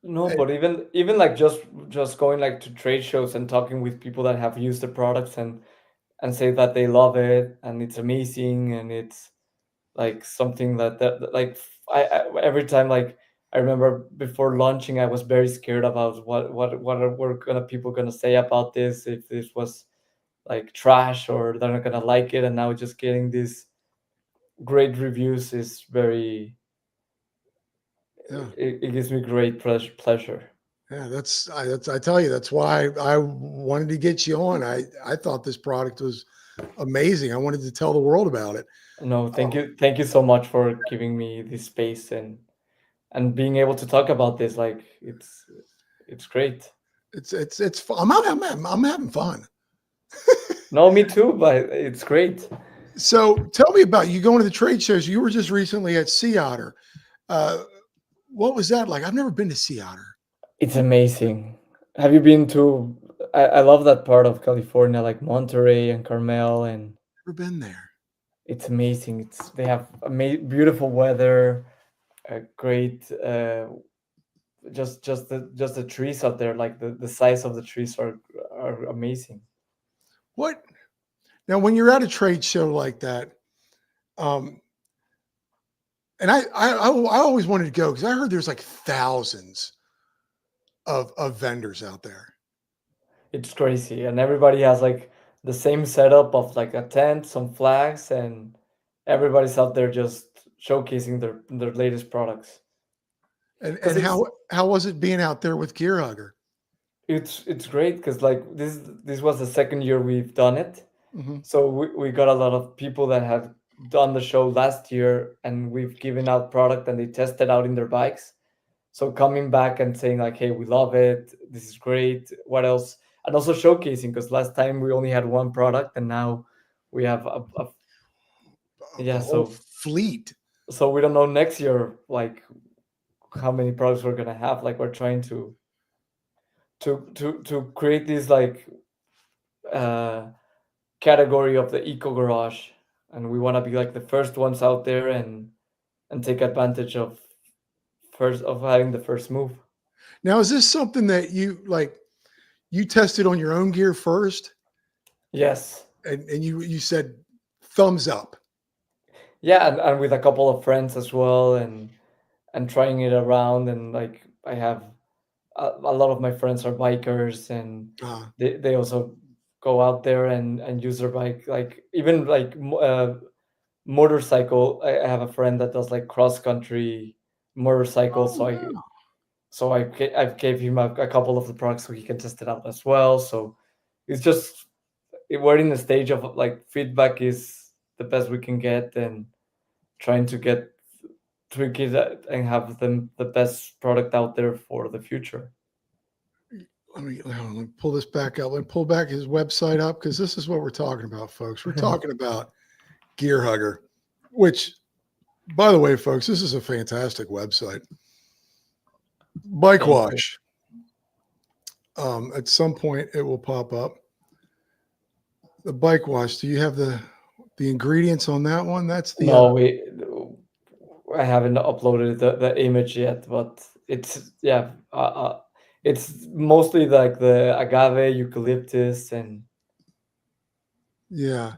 Speaker 2: No, but even like just going like to trade shows and talking with people that have used the products and say that they love it and it's amazing and it's like something that like every time like I remember before launching I was very scared about were gonna people gonna say about this if this was like trash or they're not gonna like it, and now just getting these great reviews is very
Speaker 1: Yeah.
Speaker 2: it gives me great pleasure.
Speaker 1: Yeah, I tell you, that's why I wanted to get you on. I thought this product was amazing. I wanted to tell the world about it.
Speaker 2: No,
Speaker 1: Oh,
Speaker 2: thank you so much for giving me this space and being able to talk about this. Like it's great.
Speaker 1: it's fun. I'm having fun.
Speaker 2: No, me too, but it's great.
Speaker 1: So tell me about you going to the trade shows. You were just recently at Sea Otter. Uh, what was that like? I've never been to Sea Otter.
Speaker 2: It's amazing. Have you been to? I love that part of California, like Monterey and Carmel, and
Speaker 1: Never been there.
Speaker 2: it's amazing. It's they have beautiful weather, great. Just the trees out there, like the size of the trees are amazing.
Speaker 1: What now? When you're at a trade show like that, um, And I always wanted to go because I heard there's like thousands of vendors out there.
Speaker 2: It's crazy, and everybody has like the same setup of like a tent, some flags, and everybody's out there just showcasing their latest products. Because
Speaker 1: And how was it being out there with Gear Hugger?
Speaker 2: it's great because like this was the second year we've done it,
Speaker 1: Hmm.
Speaker 2: so we got a lot of people that had done the show last year, and we've given out product and they tested out in their bikes. So coming back and saying like, "Hey, we love it. This is great. What else?" And also showcasing because last time we only had one product, and now we have a
Speaker 1: A
Speaker 2: yeah.
Speaker 1: whole
Speaker 2: So
Speaker 1: fleet.
Speaker 2: we don't know next year like how many products we're gonna have. Like we're trying to create this like uh, category of the eco garage, and we want to be like the first ones out there and take advantage of first of having the first move.
Speaker 1: Now, is this something that you tested on your own gear first,
Speaker 2: Yes.
Speaker 1: and you said thumbs up?
Speaker 2: Yeah, and with a couple of friends as well, and trying it around, and like I have a lot of my friends are bikers, and
Speaker 1: Uh,
Speaker 2: they also go out there and use their bike, like even like motorcycle. I have a friend that does like cross country motorcycles,
Speaker 1: oh
Speaker 2: so
Speaker 1: wow.
Speaker 2: I gave him a couple of the products so he can test it out as well. So it's just we're in the stage of like feedback is the best we can get, and trying to get tweak it and have them the best product out there for the future.
Speaker 1: Let me pull this back up. Let me pull back his website up because this is what we're talking about, folks. We're talking about Gear Hugger, which, by the way, folks, this is a fantastic website. Bike
Speaker 2: Thank you.
Speaker 1: wash. At some point, it will pop up. The bike wash. Do you have the ingredients on that one? That's the
Speaker 2: No, I haven't uploaded the image yet, but it's yeah, it's mostly like the agave, eucalyptus, and
Speaker 1: yeah,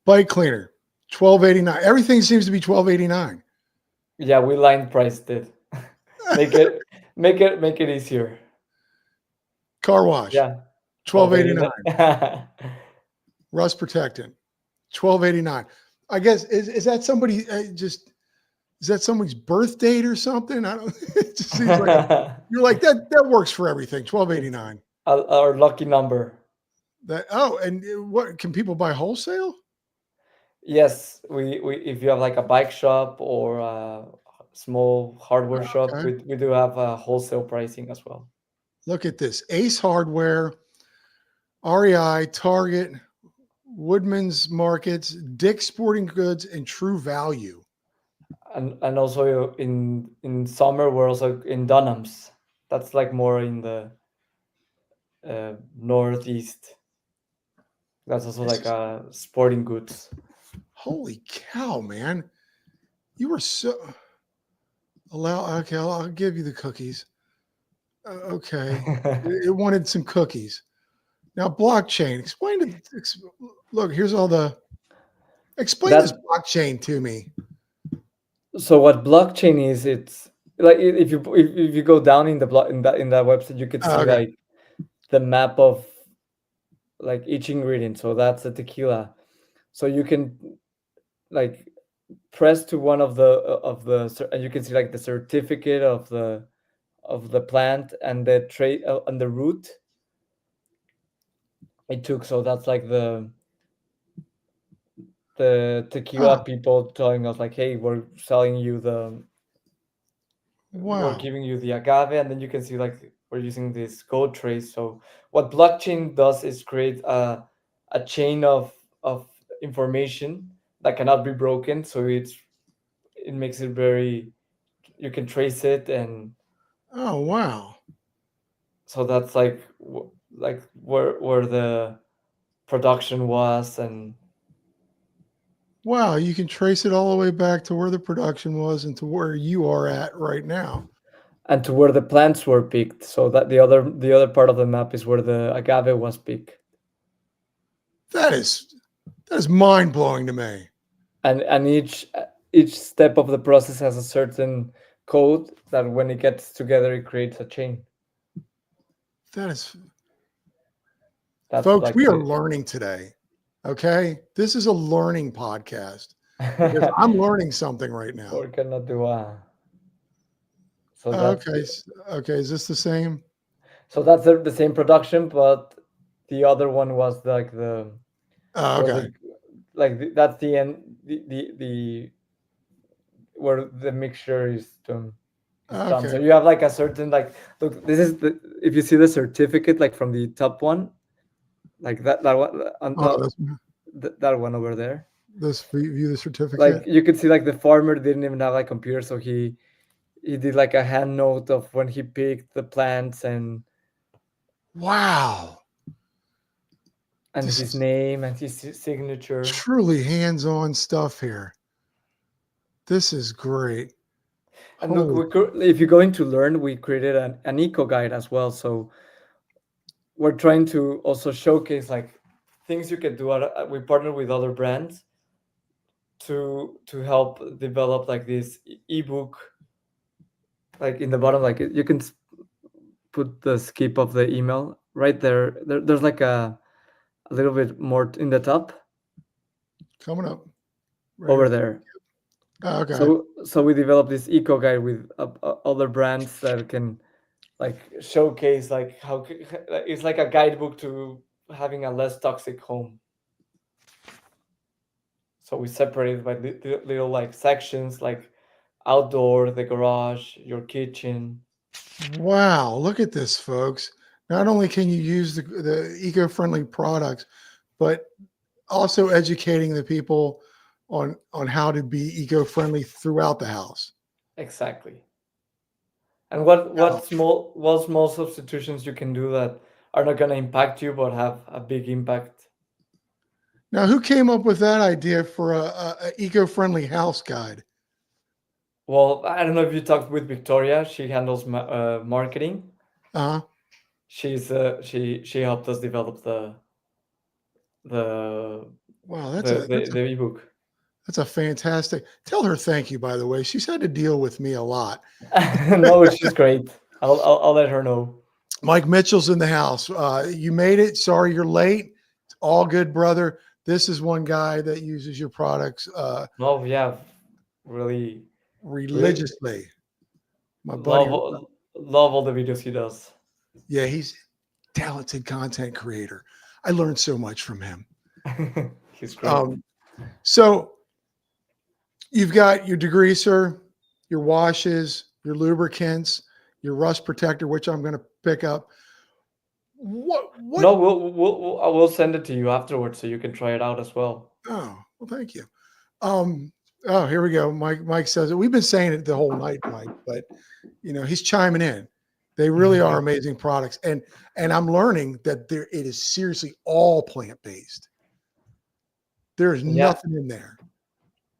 Speaker 1: bike cleaner. 12.89. Everything seems to be 12.89.
Speaker 2: yeah, we line priced it. make it make it easier.
Speaker 1: Car wash.
Speaker 2: Yeah,
Speaker 1: 12.89.
Speaker 2: 12.89.
Speaker 1: Rust protectant. 12.89. I guess is that somebody just is that somebody's birth date or something? I don't. It just seems like you're like that works for everything. 12.89.
Speaker 2: Our lucky number.
Speaker 1: That and what can people buy wholesale?
Speaker 2: Yes, we if you have like a bike shop or a small hardware shop,
Speaker 1: Okay.
Speaker 2: we do have wholesale pricing as well.
Speaker 1: Look at this. Ace Hardware, REI, Target, Woodman's Markets, Dick's Sporting Goods, and True Value.
Speaker 2: And also in summer we're also in Dunham's. That's like more in the northeast. That's also
Speaker 1: This
Speaker 2: like
Speaker 1: is
Speaker 2: sporting goods.
Speaker 1: holy cow, man. You were so okay. I'll give you the cookies. Okay. It wanted some cookies. Now, blockchain. Look, here's all the. Explain this
Speaker 2: That
Speaker 1: blockchain to me.
Speaker 2: so what blockchain is? It's like if you go down in the block in that website, you could
Speaker 1: Oh,
Speaker 2: see
Speaker 1: okay.
Speaker 2: like the map of like each ingredient. So that's a tequila. So you can like press to one of the and you can see like the certificate of the plant and the trade and the route it took. So that's like the
Speaker 1: Ah,
Speaker 2: tequila people telling us like, hey, we're selling you we're
Speaker 1: wow.
Speaker 2: giving you the agave, and then you can see like we're using this code trace. So what blockchain does is create a chain of information that cannot be broken. So it makes it very you can trace it, and
Speaker 1: Oh, wow.
Speaker 2: so that's like like where the production was,
Speaker 1: Wow. You can trace it all the way back to where the production was and to where you are at right now.
Speaker 2: and to where the plants were picked. So that the other part of the map is where the agave was picked,
Speaker 1: That is mind blowing to me.
Speaker 2: and each step of the process has a certain code that when it gets together, it creates a chain.
Speaker 1: That is,
Speaker 2: That's
Speaker 1: folks,
Speaker 2: like
Speaker 1: we are
Speaker 2: the
Speaker 1: learning today. Okay. This is a learning podcast because I'm learning something right now.
Speaker 2: or cannot do a. So that's
Speaker 1: Okay. Okay. Is this the same?
Speaker 2: the same production, but the other one was like the where
Speaker 1: Okay.
Speaker 2: the that's the end the where the mixture is done. So
Speaker 1: Okay.
Speaker 2: you have like a certain like look. This is the if you see the certificate like from the top one, like that one on
Speaker 1: Oh,
Speaker 2: top, that one over there.
Speaker 1: this view the
Speaker 2: Like
Speaker 1: certificate.
Speaker 2: you could see like the farmer didn't even have like computer, so he did like a hand note of when he picked the plants
Speaker 1: Wow.
Speaker 2: and
Speaker 1: This
Speaker 2: his
Speaker 1: is
Speaker 2: name and his signature.
Speaker 1: truly hands-on stuff here. This is great.
Speaker 2: And look,
Speaker 1: Holy,
Speaker 2: if you're going to learn, we created an eco guide as well. So we're trying to also showcase like things you can do. We partner with other brands to help develop like this ebook. Like in the bottom, like you can put the skip of the email right there. There's like a little bit more in the top
Speaker 1: coming up right
Speaker 2: over
Speaker 1: here.
Speaker 2: there.
Speaker 1: Okay.
Speaker 2: So we developed this eco guide with other brands that can like showcase like it's like a guidebook to having a less toxic home. So we separated by little like sections like outdoor, the garage, your kitchen.
Speaker 1: Wow. Look at this, folks. Not only can you use the eco-friendly products, but also educating the people on how to be eco-friendly throughout the house.
Speaker 2: Exactly. And
Speaker 1: Wow.
Speaker 2: what small substitutions you can do that are not going to impact you but have a big impact.
Speaker 1: Now, who came up with that idea for a eco-friendly house guide?
Speaker 2: Well, I don't know if you talked with Victoria. She handles marketing.
Speaker 1: Uh-huh.
Speaker 2: She helped us develop the
Speaker 1: Wow,
Speaker 2: the ebook.
Speaker 1: that's a fantastic. Tell her thank you, by the way. She's had to deal with me a lot.
Speaker 2: No, she's great. I'll let her know.
Speaker 1: Mike Mitchell's in the house. You made it. Sorry you're late. It's all good, brother. This is one guy that uses your products
Speaker 2: No, yeah, really, really
Speaker 1: religiously. My buddy.
Speaker 2: love all the videos he does.
Speaker 1: Yeah, he's a talented content creator. I learned so much from him.
Speaker 2: He's great.
Speaker 1: Um, so you've got your degreaser, your washes, your lubricants, your rust protector, which I'm going to pick up. What?
Speaker 2: No, I will send it to you afterwards so you can try it out as well.
Speaker 1: Oh, well, thank you. Um, oh, here we go. Mike says it. We've been saying it the whole night, Mike, but he's chiming in. They really are amazing products. And I'm learning that it is seriously all plant-based. There is
Speaker 2: Yeah.
Speaker 1: nothing in there.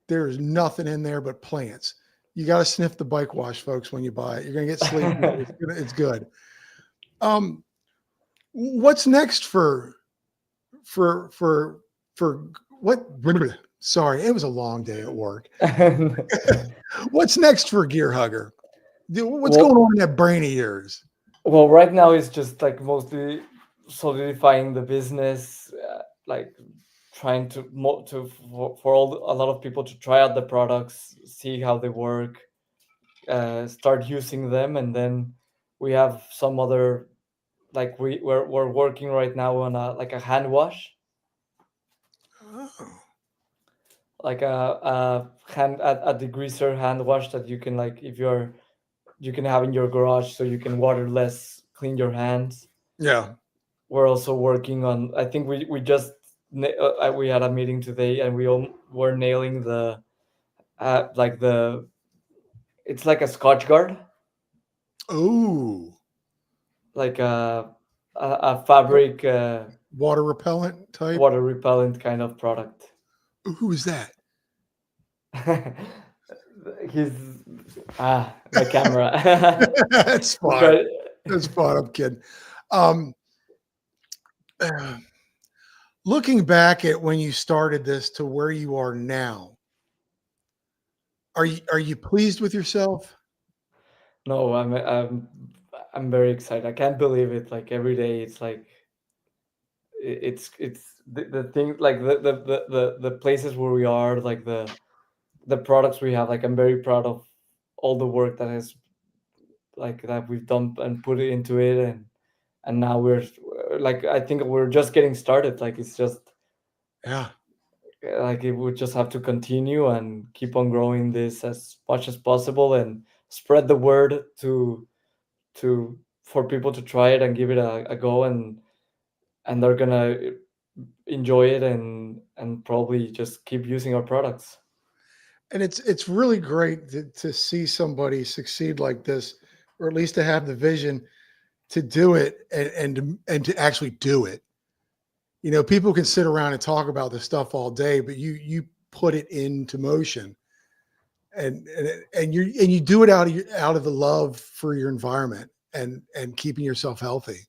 Speaker 1: There is nothing in there but plants. You got to sniff the bike wash, folks, when you buy it. You're going to get sleepy. It's good. What's next for what? Sorry, it was a long day at work. What's next for Gear Hugger? What's going on in that brain of yours?
Speaker 2: Well, right now it's just like mostly solidifying the business, like trying to for a lot of people to try out the products, see how they work, start using them, and then we have some other like we're working right now on a hand wash,
Speaker 1: Oh,
Speaker 2: like a degreaser hand wash that you can like if you can have in your garage so you can waterless clean your hands.
Speaker 1: yeah.
Speaker 2: We're also working on. I think we just we had a meeting today and we all were nailing the like the it's like a Scotch guard,
Speaker 1: Oh,
Speaker 2: like a fabric
Speaker 1: water repellent type.
Speaker 2: water repellent kind of product.
Speaker 1: Who is that?
Speaker 2: He's my camera.
Speaker 1: That's fine.
Speaker 2: Try-
Speaker 1: That's fine. I'm kidding. Um, looking back at when you started this to where you are now, Are you pleased with yourself?
Speaker 2: No, I'm very excited. I can't believe it. Like every day, it's like it's the thing like the places where we are, like the products we have. Like I'm very proud of all the work that has like that we've done and put it into it, and now we're like I think we're just getting started. Like it's just
Speaker 1: Yeah.
Speaker 2: like it would just have to continue and keep on growing this as much as possible and spread the word to for people to try it and give it a go, and they're gonna enjoy it and probably just keep using our products.
Speaker 1: And it's really great to see somebody succeed like this, or at least to have the vision to do it and to actually do it. People can sit around and talk about this stuff all day, but you put it into motion, and you do it out of the love for your environment and keeping yourself healthy.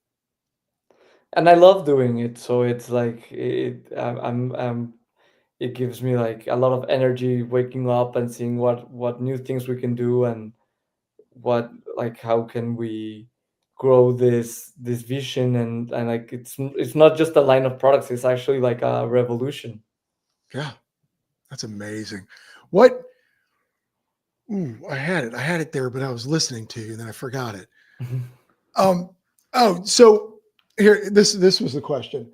Speaker 2: And I love doing it, so it's like I'm it gives me like a lot of energy waking up and seeing what new things we can do, and what like how can we grow this vision, and like it's not just a line of products, it's actually like a revolution.
Speaker 1: Yeah, that's amazing. What? Ooh, I had it there, but I was listening to you, and then I forgot it. Um. Oh, so here, this was the question.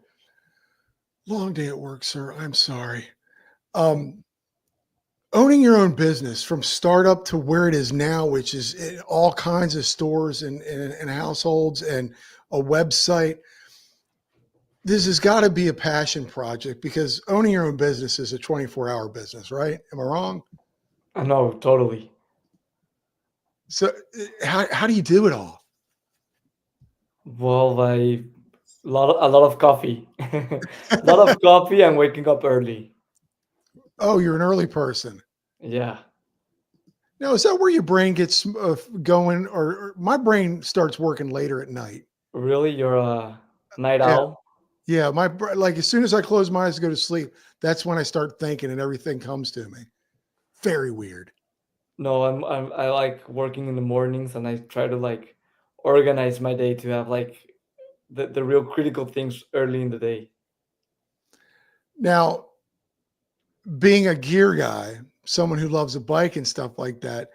Speaker 1: Long day at work, sir. I'm sorry. Um, owning your own business from startup to where it is now, which is in all kinds of stores and households and a website. This has got to be a passion project because owning your own business is a 24-hour business, right? Am I wrong?
Speaker 2: I know, totally.
Speaker 1: So how do you do it all?
Speaker 2: Well, a lot of coffee, a lot of coffee and waking up early.
Speaker 1: Oh, you're an early person.
Speaker 2: Yeah.
Speaker 1: Now, is that where your brain gets going, or my brain starts working later at night?
Speaker 2: Really, you're a night
Speaker 1: Yeah,
Speaker 2: owl?
Speaker 1: yeah. Like as soon as I close my eyes to go to sleep, that's when I start thinking, and everything comes to me. Very weird.
Speaker 2: No, I like working in the mornings, and I try to like organize my day to have like the real critical things early in the day.
Speaker 1: Now, being a gear guy, someone who loves a bike and stuff like that,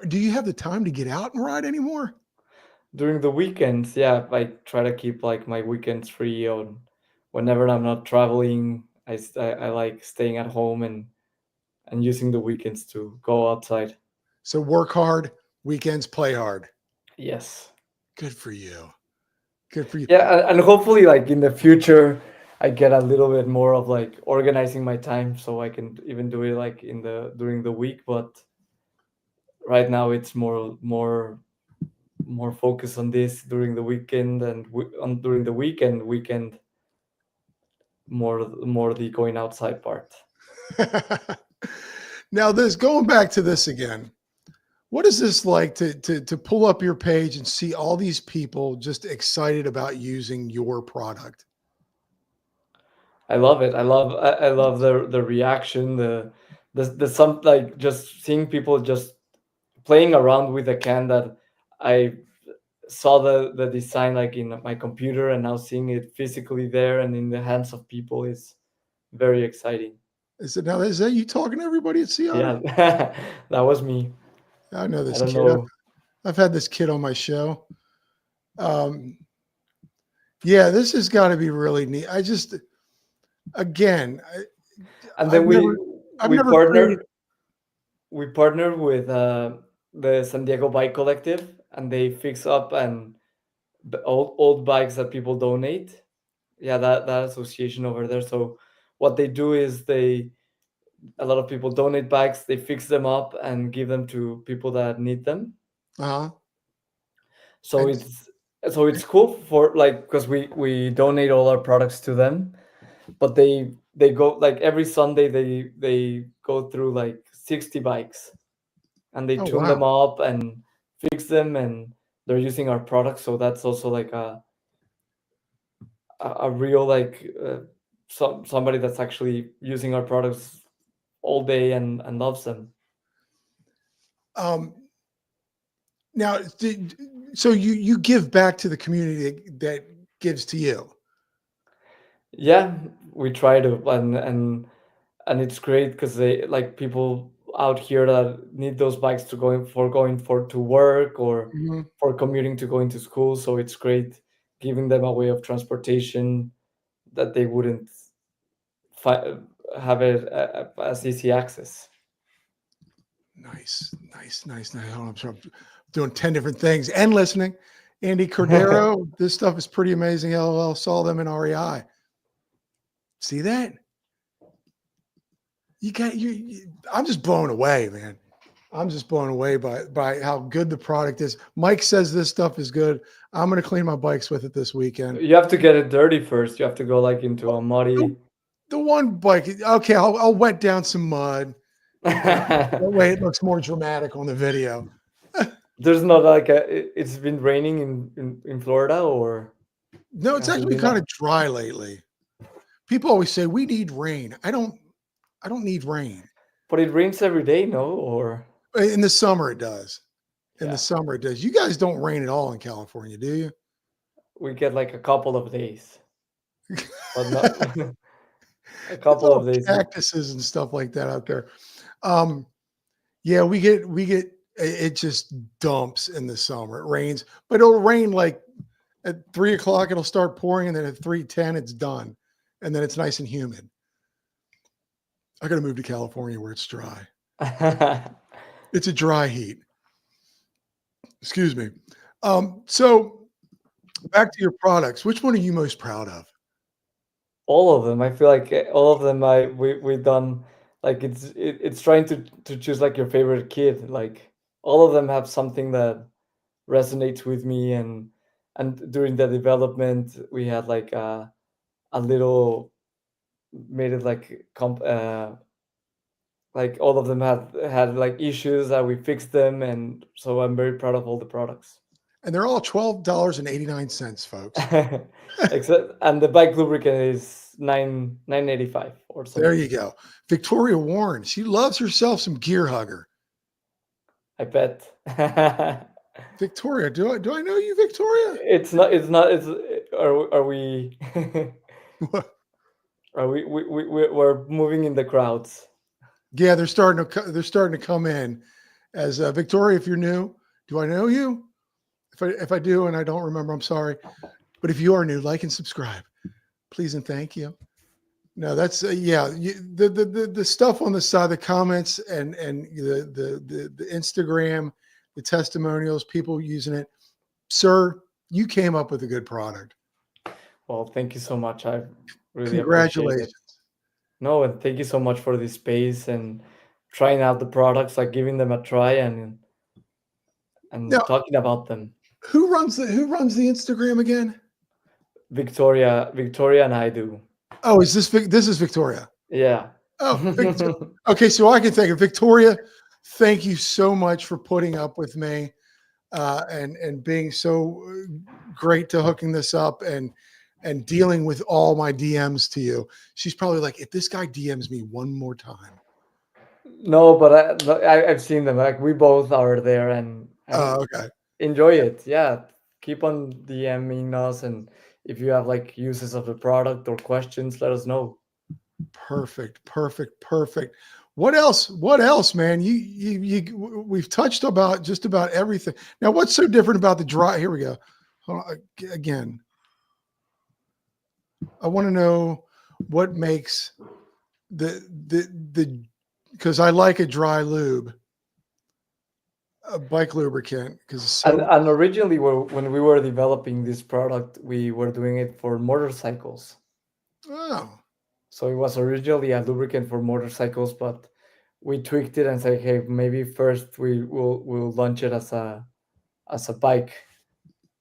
Speaker 1: do you have the time to get out and ride anymore?
Speaker 2: During the weekends, yeah, I try to keep like my weekends free on whenever I'm not traveling. I like staying at home and using the weekends to go outside.
Speaker 1: So work hard, weekends play hard.
Speaker 2: Yes.
Speaker 1: Good for you. Good for you.
Speaker 2: Yeah, and hopefully like in the future I get a little bit more of like organizing my time so I can even do it like in the during the week, but right now it's more focus on this during the weekend and on during the weekend more the going outside part.
Speaker 1: Now, this going back to this again. What is this like to pull up your page and see all these people just excited about using your product?
Speaker 2: I love it. I love the reaction, the some like just seeing people just playing around with a can that I saw the design like in my computer, and now seeing it physically there and in the hands of people is very exciting.
Speaker 1: Is that you talking to everybody at CR?
Speaker 2: Yeah, that was me.
Speaker 1: I know
Speaker 2: I
Speaker 1: this
Speaker 2: don't
Speaker 1: kid.
Speaker 2: know.
Speaker 1: I've had this kid on my show. Um, yeah, this has got to be really neat. Again,
Speaker 2: And
Speaker 1: I've
Speaker 2: then
Speaker 1: never, I've
Speaker 2: we
Speaker 1: never created.
Speaker 2: partner with the San Diego Bike Collective, and they fix up and the old bikes that people donate. Yeah, that association over there. So what they do is they a lot of people donate bikes, they fix them up and give them to people that need them.
Speaker 1: Uh-huh.
Speaker 2: So
Speaker 1: And
Speaker 2: it's cool for like because we donate all our products to them, but they go like every Sunday they go through like 60 bikes, and they
Speaker 1: oh
Speaker 2: tune them
Speaker 1: wow.
Speaker 2: up and fix them, and they're using our products. So that's also like a real like somebody that's actually using our products all day and loves them.
Speaker 1: Um, now, so you give back to the community that gives to you.
Speaker 2: Yeah, we try to, and it's great because they like people out here that need those bikes to going for to work or
Speaker 1: Mhm.
Speaker 2: for commuting to going to school. So it's great giving them a way of transportation that they wouldn't fi- have it as easy access.
Speaker 1: Nice, nice, nice, nice. Hold on, I'm sorry, I'm doing 10 different things and listening. Andy Cordero, this stuff is pretty amazing. LOL, saw them in REI. See that? You got I'm just blown away, man. I'm just blown away by how good the product is. Mike says this stuff is good. I'm gonna clean my bikes with it this weekend.
Speaker 2: You have to get it dirty first. You have to go like into
Speaker 1: Well,
Speaker 2: a
Speaker 1: The,
Speaker 2: muddy.
Speaker 1: the one bike, okay, I'll wet down some mud. That way it looks more dramatic on the video.
Speaker 2: There's not like it's been raining in Florida, or
Speaker 1: No, it's
Speaker 2: has it
Speaker 1: actually
Speaker 2: been
Speaker 1: kind
Speaker 2: that?
Speaker 1: of dry lately. People always say we need rain. I don't need rain.
Speaker 2: But it rains every day, no? Or
Speaker 1: In the summer it does. In the
Speaker 2: yeah,
Speaker 1: summer it does. You guys don't rain at all in California, do you?
Speaker 2: we get like a couple of days,
Speaker 1: It's
Speaker 2: but not a couple
Speaker 1: all
Speaker 2: of days.
Speaker 1: cactuses and stuff like that out there. Um, yeah, we get it just dumps in the summer. It rains, but it'll rain like at 3 o'clock, it'll start pouring, and then at 3:10, it's done. And then it's nice and humid. I gotta move to California where it's dry. It's a dry heat. Excuse me. So back to your products. Which one are you most proud of?
Speaker 2: All of them. I feel like all of them. We done like it's trying to choose like your favorite kid. Like all of them have something that resonates with me, and during the development we had like a little made it like all of them had like issues that we fixed them, and so I'm very proud of all the products.
Speaker 1: And they're all $12.89, folks.
Speaker 2: Except and the bike lubricant is 9.85 or
Speaker 1: There
Speaker 2: something.
Speaker 1: you go. Victoria Warren. She loves herself some gear hugger.
Speaker 2: I bet.
Speaker 1: Victoria, do I know you, Victoria?
Speaker 2: It's not it's are we we're moving in the crowds.
Speaker 1: Yeah, they're starting to come in. As Victoria, if you're new, do I know you? If I do and I don't remember, I'm sorry. But if you are new, like and subscribe, please and thank you. No, that's yeah. The stuff on the side, the comments and the Instagram, the testimonials, people using it. Sir, you came up with a good product.
Speaker 2: Well, thank you so much. I really appreciate it.
Speaker 1: Congratulations.
Speaker 2: No, and thank you so much for this space and trying out the products, like giving them a try
Speaker 1: Now,
Speaker 2: and talking about them.
Speaker 1: who runs the Instagram again?
Speaker 2: Victoria and I do.
Speaker 1: Oh, this is Victoria.
Speaker 2: Yeah.
Speaker 1: Oh, okay. So I can thank her. Victoria, thank you so much for putting up with me and being so great to hooking this up and dealing with all my DMs to you. She's probably like, if this guy DMs me one more time.
Speaker 2: No, but I've seen them. Like we both are there, and
Speaker 1: Okay.
Speaker 2: enjoy it. Yeah, keep on DMing us, and if you have like uses of the product or questions, let us know.
Speaker 1: Perfect. Perfect. Perfect. What else? What else, man? We've touched about just about everything. Now, what's so different about the dry? Here we go. Hold on, again. I want to know what makes the because I like a dry lube, a bike lubricant because it's
Speaker 2: And
Speaker 1: so.
Speaker 2: and originally, when we were developing this product, we were doing it for motorcycles.
Speaker 1: Oh,
Speaker 2: So it was originally a lubricant for motorcycles, but we tweaked it and said, hey, maybe first we'll launch it as a bike.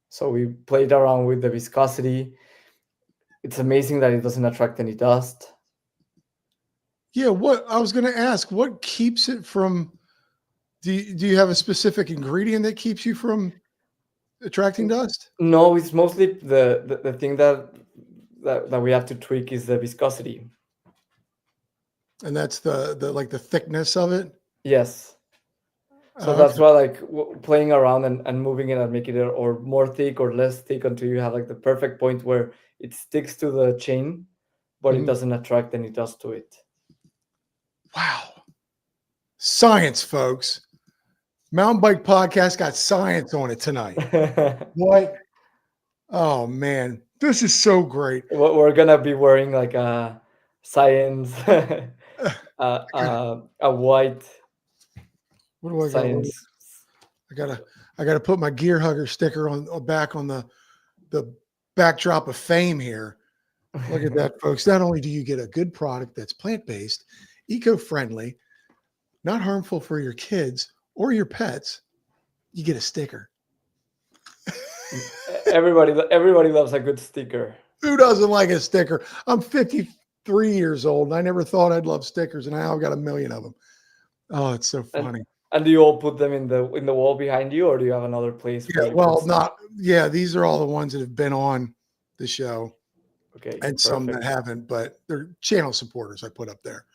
Speaker 2: So we played around with the viscosity. It's amazing that it doesn't attract any dust.
Speaker 1: yeah. What I was going to ask, what keeps it from? Do you have a specific ingredient that keeps you from attracting dust?
Speaker 2: No, it's mostly the thing that we have to tweak is the viscosity.
Speaker 1: And that's the like the thickness of it.
Speaker 2: Yes. So that's
Speaker 1: Okay.
Speaker 2: why like playing around and moving it and making it or more thick or less thick until you have like the perfect point where it sticks to the chain, but it
Speaker 1: Mhm.
Speaker 2: doesn't attract any dust to it.
Speaker 1: Wow. Science, folks. Mountain Bike Podcast got science on it tonight. What? Oh man, this is so great.
Speaker 2: We're gonna be wearing like a science, a white
Speaker 1: What do I got?
Speaker 2: science.
Speaker 1: I gotta put my gear hugger sticker on back on the backdrop of fame here. Look at that, folks. Not only do you get a good product that's plant-based, eco-friendly, not harmful for your kids or your pets, you get a sticker.
Speaker 2: Everybody loves a good sticker.
Speaker 1: Who doesn't like a sticker? I'm 53 years old and I never thought I'd love stickers, and now I've got a million of them. Oh, it's so
Speaker 2: And
Speaker 1: funny.
Speaker 2: and do you all put them in the wall behind you, or do you have another place
Speaker 1: Yeah,
Speaker 2: where you put
Speaker 1: well,
Speaker 2: stuff?
Speaker 1: these are all the ones that have been on the show
Speaker 2: Okay,
Speaker 1: and some that
Speaker 2: perfect.
Speaker 1: haven't, but they're channel supporters I put up there.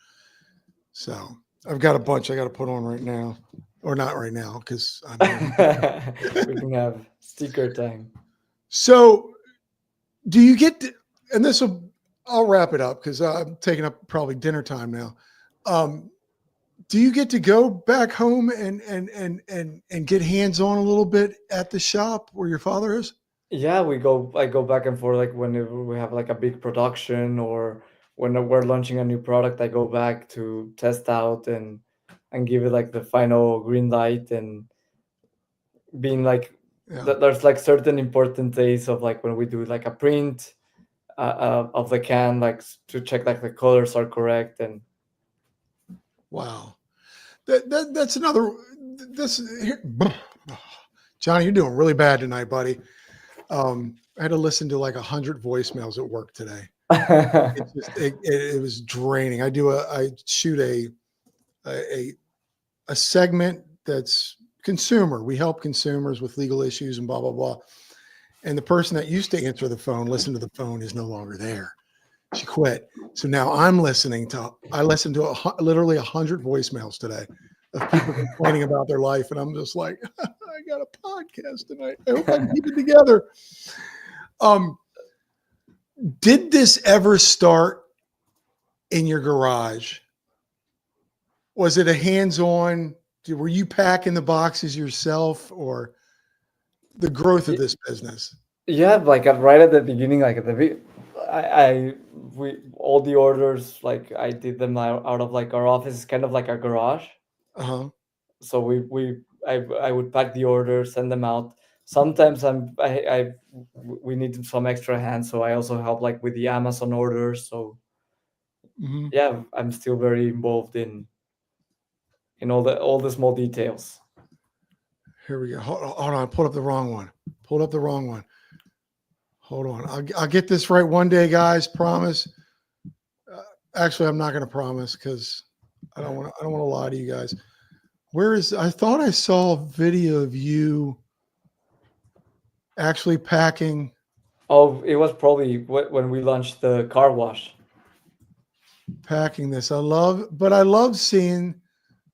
Speaker 1: So I've got a bunch I got to put on right now, or not right now because I'm here.
Speaker 2: We can have sticker time.
Speaker 1: So do you get to, and this will, I'll wrap it up because I'm taking up probably dinner time now. Do you get to go back home and get hands on a little bit at the shop where your father is?
Speaker 2: Yeah, I go back and forth like whenever we have like a big production or when we're launching a new product, I go back to test out and give it like the final green light and being like
Speaker 1: Yeah.
Speaker 2: there's like certain important days of like when we do like a print of the can like to check like the colors are correct and
Speaker 1: Wow. That's another. This here, Johnny, you're doing really bad tonight, buddy. I had to listen to like 100 voicemails at work today. It was draining. I shoot a a segment that's consumer. We help consumers with legal issues and blah blah blah. And the person that used to answer the phone, listen to the phone, is no longer there. She quit. So now I listened to literally 100 voicemails today of people complaining about their life. And I'm just like, I got a podcast tonight. I hope I can keep it together. Um, did this ever start in your garage? Was it a hands-on? Were you packing the boxes yourself, or the growth of this business?
Speaker 2: yeah, like right at the beginning, like at the I we all the orders like I did them out of like our office, is kind of like a garage.
Speaker 1: Uh-huh.
Speaker 2: So I would pack the orders, send them out. Sometimes we need some extra hands, so I also help like with the Amazon orders. So
Speaker 1: Hmm.
Speaker 2: yeah, I'm still very involved in all the small details.
Speaker 1: Here we go. Hold on. I pulled up the wrong one. Pulled up the wrong one. Hold on. I'll get this right one day, guys. Promise. Actually, I'm not going to promise because I don't want to lie to you guys. Where is? I thought I saw a video of you actually packing.
Speaker 2: Oh, it was probably when we launched the car wash.
Speaker 1: Packing this. I love seeing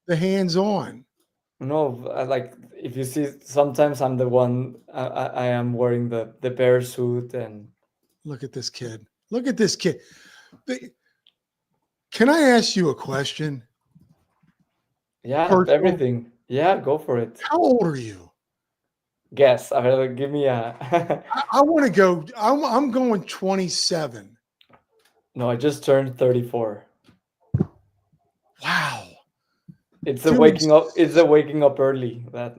Speaker 1: the hands-on.
Speaker 2: No, like if you see, sometimes I'm the one. I am wearing the bear suit and
Speaker 1: Look at this kid. Look at this kid. The- Can I ask you a question?
Speaker 2: yeah,
Speaker 1: Personal.
Speaker 2: everything. Yeah, go for it.
Speaker 1: How old are you?
Speaker 2: Guess. I mean, give me a.
Speaker 1: I want to go. I'm going 27.
Speaker 2: No, I just turned 34.
Speaker 1: Wow.
Speaker 2: It's a
Speaker 1: Doing
Speaker 2: waking up. It's a waking up early that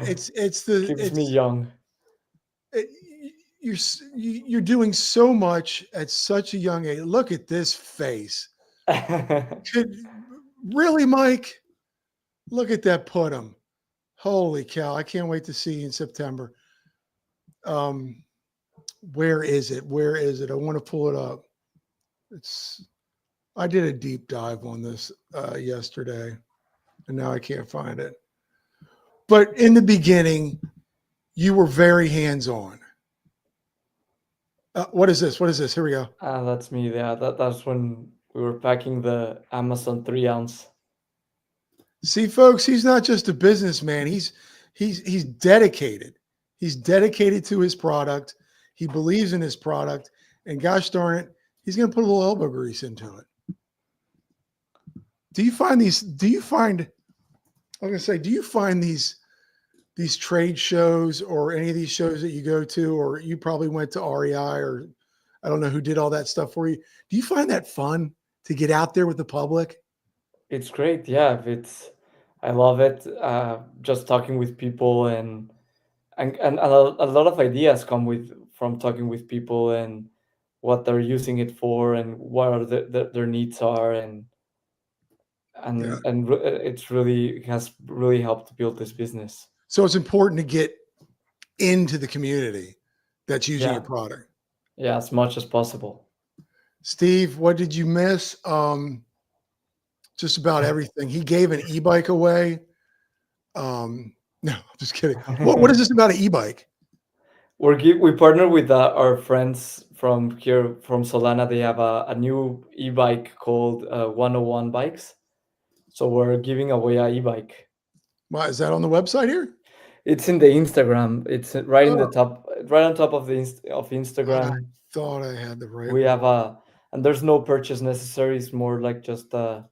Speaker 2: keeps me
Speaker 1: it's
Speaker 2: young.
Speaker 1: it, you're doing so much at such a young age. Look at this face. Could, really, Mike? Look at that putum. Holy cow. I can't wait to see you in September. Um, where is it? Where is it? I want to pull it up. I did a deep dive on this yesterday, and now I can't find it. But in the beginning, you were very hands-on. What is this? What is this? Here we go.
Speaker 2: That's me. Yeah, that's when we were packing the Amazon 3 ounce.
Speaker 1: See, folks, he's not just a businessman. He's dedicated. He's dedicated to his product. He believes in his product, and gosh darn it, he's going to put a little elbow grease into it. Do you find these? Do you find? I'm going to say, do you find these trade shows or any of these shows that you go to, or you probably went to REI, or I don't know who did all that stuff for you. Do you find that fun to get out there with the public?
Speaker 2: It's great. Yeah, I love it. Just talking with people and a lot of ideas come with from talking with people and what they're using it for and what are their needs are
Speaker 1: Yeah.
Speaker 2: it's really has really helped to build this business.
Speaker 1: So it's important to get into the community that's using your
Speaker 2: Yeah,
Speaker 1: product.
Speaker 2: yeah, as much as possible.
Speaker 1: Steve, what did you miss? Just about everything. He gave an e-bike away. No, I'm just kidding. What is this about an e-bike?
Speaker 2: We partner with our friends from here from Solana. They have a new e-bike called 101 bikes. So we're giving away a e-bike.
Speaker 1: Why, is that on the website here?
Speaker 2: It's in the Instagram. It's right in the
Speaker 1: Oh,
Speaker 2: top, right on top of of
Speaker 1: I
Speaker 2: Instagram.
Speaker 1: thought I had the right
Speaker 2: We
Speaker 1: one.
Speaker 2: have and there's no purchase necessary. It's more like just a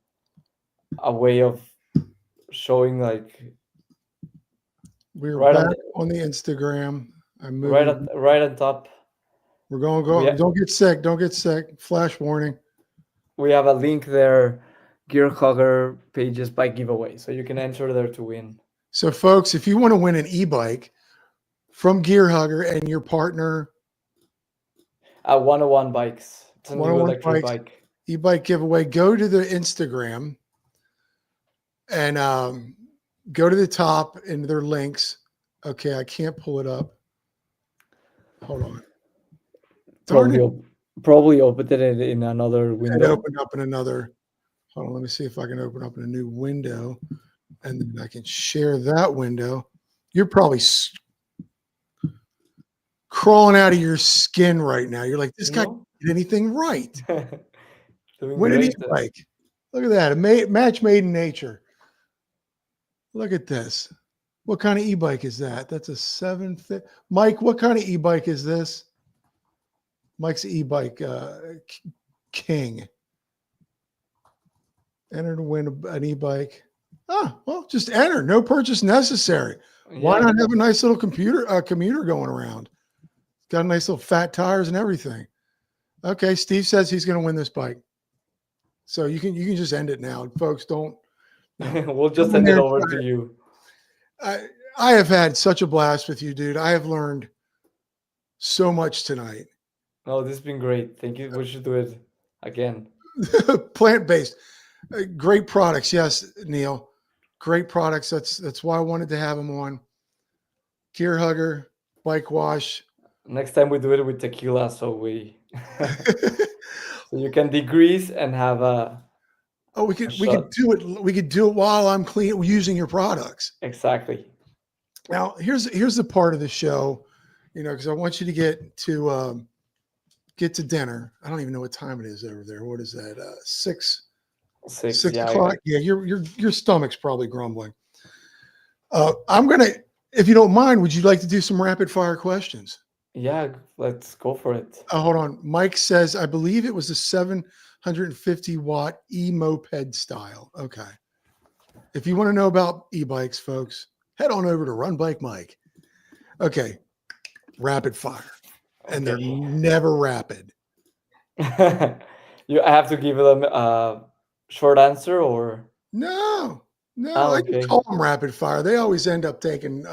Speaker 2: way of showing like
Speaker 1: We're
Speaker 2: right
Speaker 1: back on the Instagram. I'm moving.
Speaker 2: right on top.
Speaker 1: We're going to
Speaker 2: We
Speaker 1: go.
Speaker 2: ha-
Speaker 1: Don't get sick. Don't get sick. Flash warning.
Speaker 2: we have a link there, Gear Hugger pages by giveaway, so you can enter there to win.
Speaker 1: So, folks, if you want to win an e-bike from Gear Hugger and your partner,
Speaker 2: 101 bikes. It's a new
Speaker 1: 101
Speaker 2: electric
Speaker 1: bikes,
Speaker 2: bike.
Speaker 1: e-bike giveaway, go to the Instagram and go to the top into their links. Okay, I can't pull it up. Hold on. Darn
Speaker 2: Probably
Speaker 1: it.
Speaker 2: probably opened it in another
Speaker 1: It
Speaker 2: window.
Speaker 1: opened up in another. Hold on. Let me see if I can open up in a new window, and then I can share that window. You're probably crawling out of your skin right now. You're like, this guy
Speaker 2: No?
Speaker 1: did anything right.
Speaker 2: Doing
Speaker 1: Win an
Speaker 2: great.
Speaker 1: e-bike. Look at that. A match made in nature. Look at this. What kind of e-bike is that? That's a 750. Mike, what kind of e-bike is this? Mike's e-bike king. Enter to win an e-bike. Ah, well, just enter. No purchase necessary. Why
Speaker 2: Yeah.
Speaker 1: not have a nice little commuter going around? It's got a nice little fat tires and everything. Okay, Steve says he's going to win this bike. So you can just end it now, folks. Don't.
Speaker 2: We'll just
Speaker 1: Go in
Speaker 2: send it
Speaker 1: there and
Speaker 2: over
Speaker 1: try
Speaker 2: to
Speaker 1: it.
Speaker 2: you.
Speaker 1: I have had such a blast with you, dude. I have learned so much tonight.
Speaker 2: No, this has been great. Thank you. We should do it again.
Speaker 1: Plant-based, great products. Yes, Neil, great products. That's why I wanted to have them on. Gear Hugger, Bike Wash.
Speaker 2: Next time we do it with tequila, so so you can degrease and have
Speaker 1: Oh, we
Speaker 2: a
Speaker 1: could
Speaker 2: shot.
Speaker 1: do it. We could do it while I'm clean using your products.
Speaker 2: Exactly.
Speaker 1: Now, here's the part of the show, because I want you to get to dinner. I don't even know what time it is over there. What is that?
Speaker 2: 6.
Speaker 1: 6
Speaker 2: Yeah.
Speaker 1: o'clock. Yeah, your stomach's probably grumbling. I'm gonna, if you don't mind, would you like to do some rapid fire questions?
Speaker 2: Yeah. Let's go for it.
Speaker 1: Hold on. Mike says, I believe it was a 750 watt e-moped style. Okay. If you want to know about e-bikes, folks, head on over to Run Bike Mike. Okay. Rapid fire. And they're
Speaker 2: Okay.
Speaker 1: never rapid.
Speaker 2: I have to give them a short answer or.
Speaker 1: No,
Speaker 2: Oh,
Speaker 1: I just
Speaker 2: okay.
Speaker 1: call them rapid fire. They always end up taking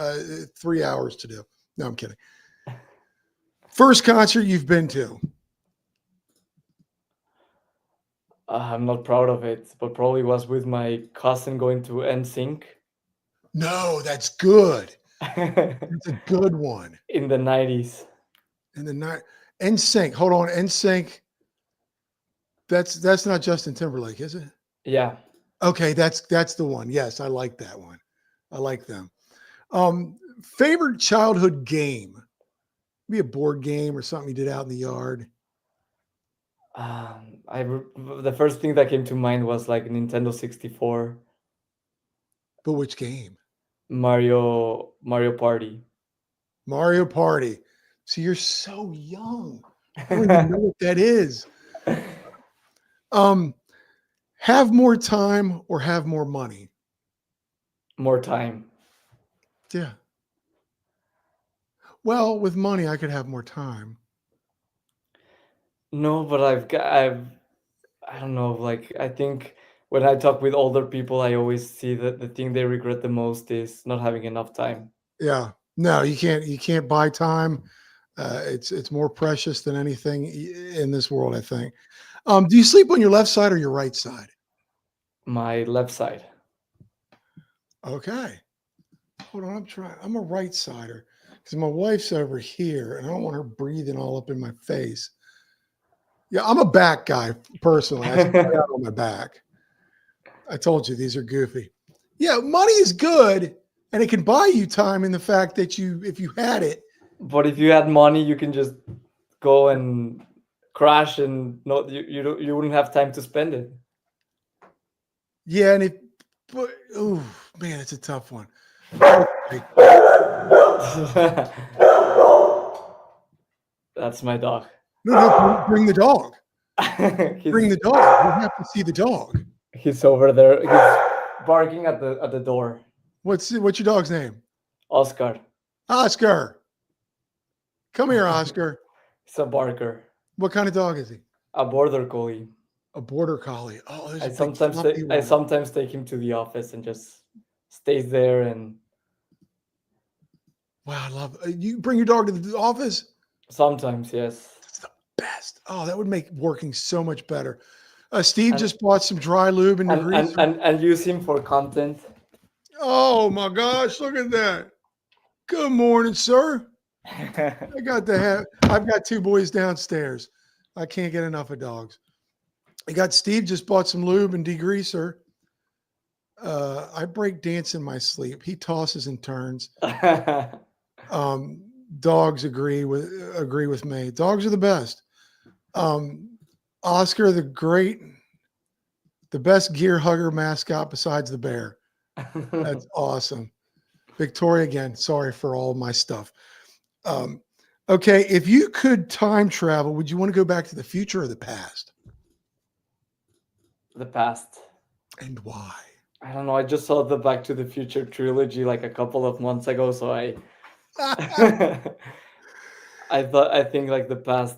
Speaker 1: 3 hours to do. No, I'm kidding. First concert you've been to?
Speaker 2: I'm not proud of it, but probably was with my cousin going to NSYNC
Speaker 1: No, that's good.
Speaker 2: in
Speaker 1: That's a good one.
Speaker 2: the 90s.
Speaker 1: And the night NSYNC. Hold on, NSYNC. That's not Justin Timberlake, is it?
Speaker 2: Yeah.
Speaker 1: Okay, that's the one. Yes, I like that one. I like them. Favorite childhood game? Be a board game or something you did out in the yard.
Speaker 2: The first thing that came to mind was like Nintendo 64.
Speaker 1: But which game?
Speaker 2: Mario Party.
Speaker 1: Mario Party. See, you're so young. I don't even know what that is. Um, have more time or have more money?
Speaker 2: More time.
Speaker 1: Yeah. Well, with money, I could have more time.
Speaker 2: No, but I don't know, like I think when I talk with older people, I always see that the thing they regret the most is not having enough time.
Speaker 1: Yeah. No, you can't. You can't buy time. It's more precious than anything in this world, I think. Do you sleep on your left side or your right side?
Speaker 2: My left side.
Speaker 1: Okay. Hold on. I'm trying. I'm a right sider because my wife's over here, and I don't want her breathing all up in my face. Yeah, I'm a back guy personally. I stay out on my back. I told you these are goofy. Yeah, money is good, and it can buy you time in the fact that if you had it,
Speaker 2: But if you had money, you can just go and crash, and no, you wouldn't have time to spend it.
Speaker 1: yeah, and but oh man, it's a tough one. Okay.
Speaker 2: That's my dog.
Speaker 1: No, bring the dog. Bring
Speaker 2: he's
Speaker 1: the dog. We have to see the dog.
Speaker 2: he's over there. He's barking at the door.
Speaker 1: What's your dog's name?
Speaker 2: Oscar.
Speaker 1: Oscar. Come here, Oscar.
Speaker 2: He's a barker.
Speaker 1: What kind of dog is he?
Speaker 2: A border collie.
Speaker 1: A border collie. Oh, there's
Speaker 2: I
Speaker 1: a big
Speaker 2: sometimes
Speaker 1: fluffy
Speaker 2: I
Speaker 1: one.
Speaker 2: sometimes take him to the office and just stays there. And
Speaker 1: Wow, I love you. Bring your dog to the office.
Speaker 2: sometimes, yes.
Speaker 1: That's the best. Oh, that would make working so much better. Steve
Speaker 2: And
Speaker 1: just bought some dry lube and degreaser.
Speaker 2: and use him for content.
Speaker 1: Oh my gosh, look at that. Good morning, sir. I've got two boys downstairs. I can't get enough of dogs. I got Steve just bought some lube and degreaser. I break dance in my sleep. He tosses and turns. Dogs agree with me. Dogs are the best. Oscar, the best gear hugger mascot besides the bear. That's awesome. Victoria, again, sorry for all my stuff. Okay, if you could time travel, would you want to go back to the future or the past?
Speaker 2: The past.
Speaker 1: And why?
Speaker 2: I don't know. I just saw the Back to the Future trilogy like a couple of months ago, so I I think like the past.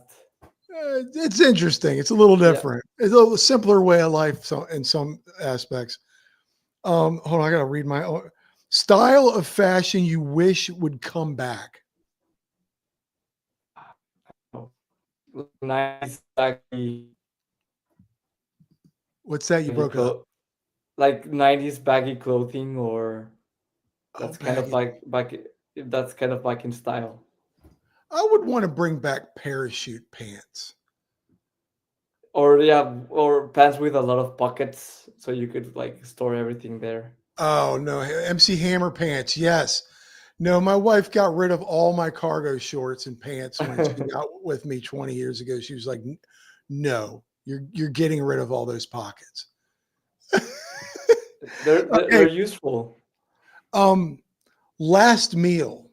Speaker 1: It's interesting. It's a little
Speaker 2: Yeah.
Speaker 1: different. It's a little simpler way of life in some aspects. Hold on, I gotta read my own style of fashion you wish would come back.
Speaker 2: Nice baggy,
Speaker 1: What's that? You
Speaker 2: baggy
Speaker 1: broke it up.
Speaker 2: like 90s baggy clothing, or
Speaker 1: Oh,
Speaker 2: that's kind of
Speaker 1: baggy.
Speaker 2: back if that's kind of back in style.
Speaker 1: I would want to bring back parachute pants.
Speaker 2: Or yeah, or pants with a lot of pockets so you could like store everything there.
Speaker 1: Oh no, MC Hammer pants. Yes. No, my wife got rid of all my cargo shorts and pants when she got with me 20 years ago. She was like, "No, you're getting rid of all those pockets."
Speaker 2: They're
Speaker 1: Okay.
Speaker 2: useful.
Speaker 1: Last meal,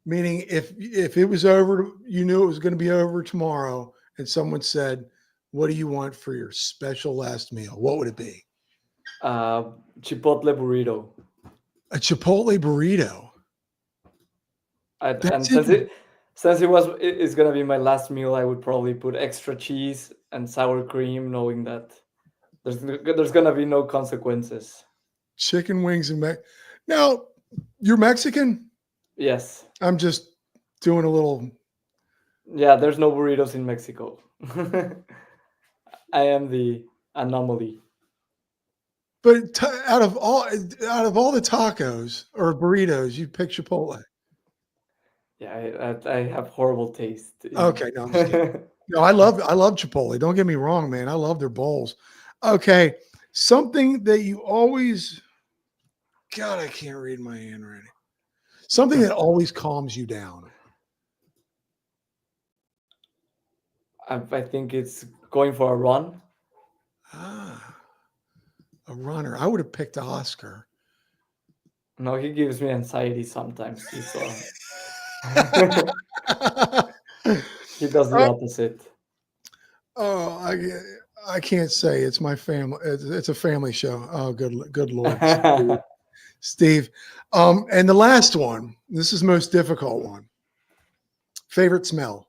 Speaker 1: meaning if it was over, you knew it was going to be over tomorrow, and someone said, "What do you want for your special last meal?" What would it be?
Speaker 2: Chipotle burrito.
Speaker 1: A Chipotle burrito.
Speaker 2: And
Speaker 1: That's it.
Speaker 2: since it's gonna be my last meal, I would probably put extra cheese and sour cream, knowing that there's gonna be no consequences.
Speaker 1: Chicken wings and now you're Mexican.
Speaker 2: Yes.
Speaker 1: I'm just doing a little.
Speaker 2: Yeah, there's no burritos in Mexico. I am the anomaly.
Speaker 1: But out of all the tacos or burritos, you pick Chipotle.
Speaker 2: Yeah, I have horrible taste in.
Speaker 1: Okay, no, I'm just kidding. No, I love Chipotle. Don't get me wrong, man. I love their bowls. Okay, something that you always. God, I can't read my handwriting. Something that always calms you down.
Speaker 2: I think it's going for a run.
Speaker 1: Ah, a runner. I would have picked Oscar.
Speaker 2: No, he gives me anxiety sometimes. You saw. He does the opposite.
Speaker 1: Oh, I can't say it's my family. It's a family show. Oh, good Lord, Steve. And the last one. This is the most difficult one. Favorite smell.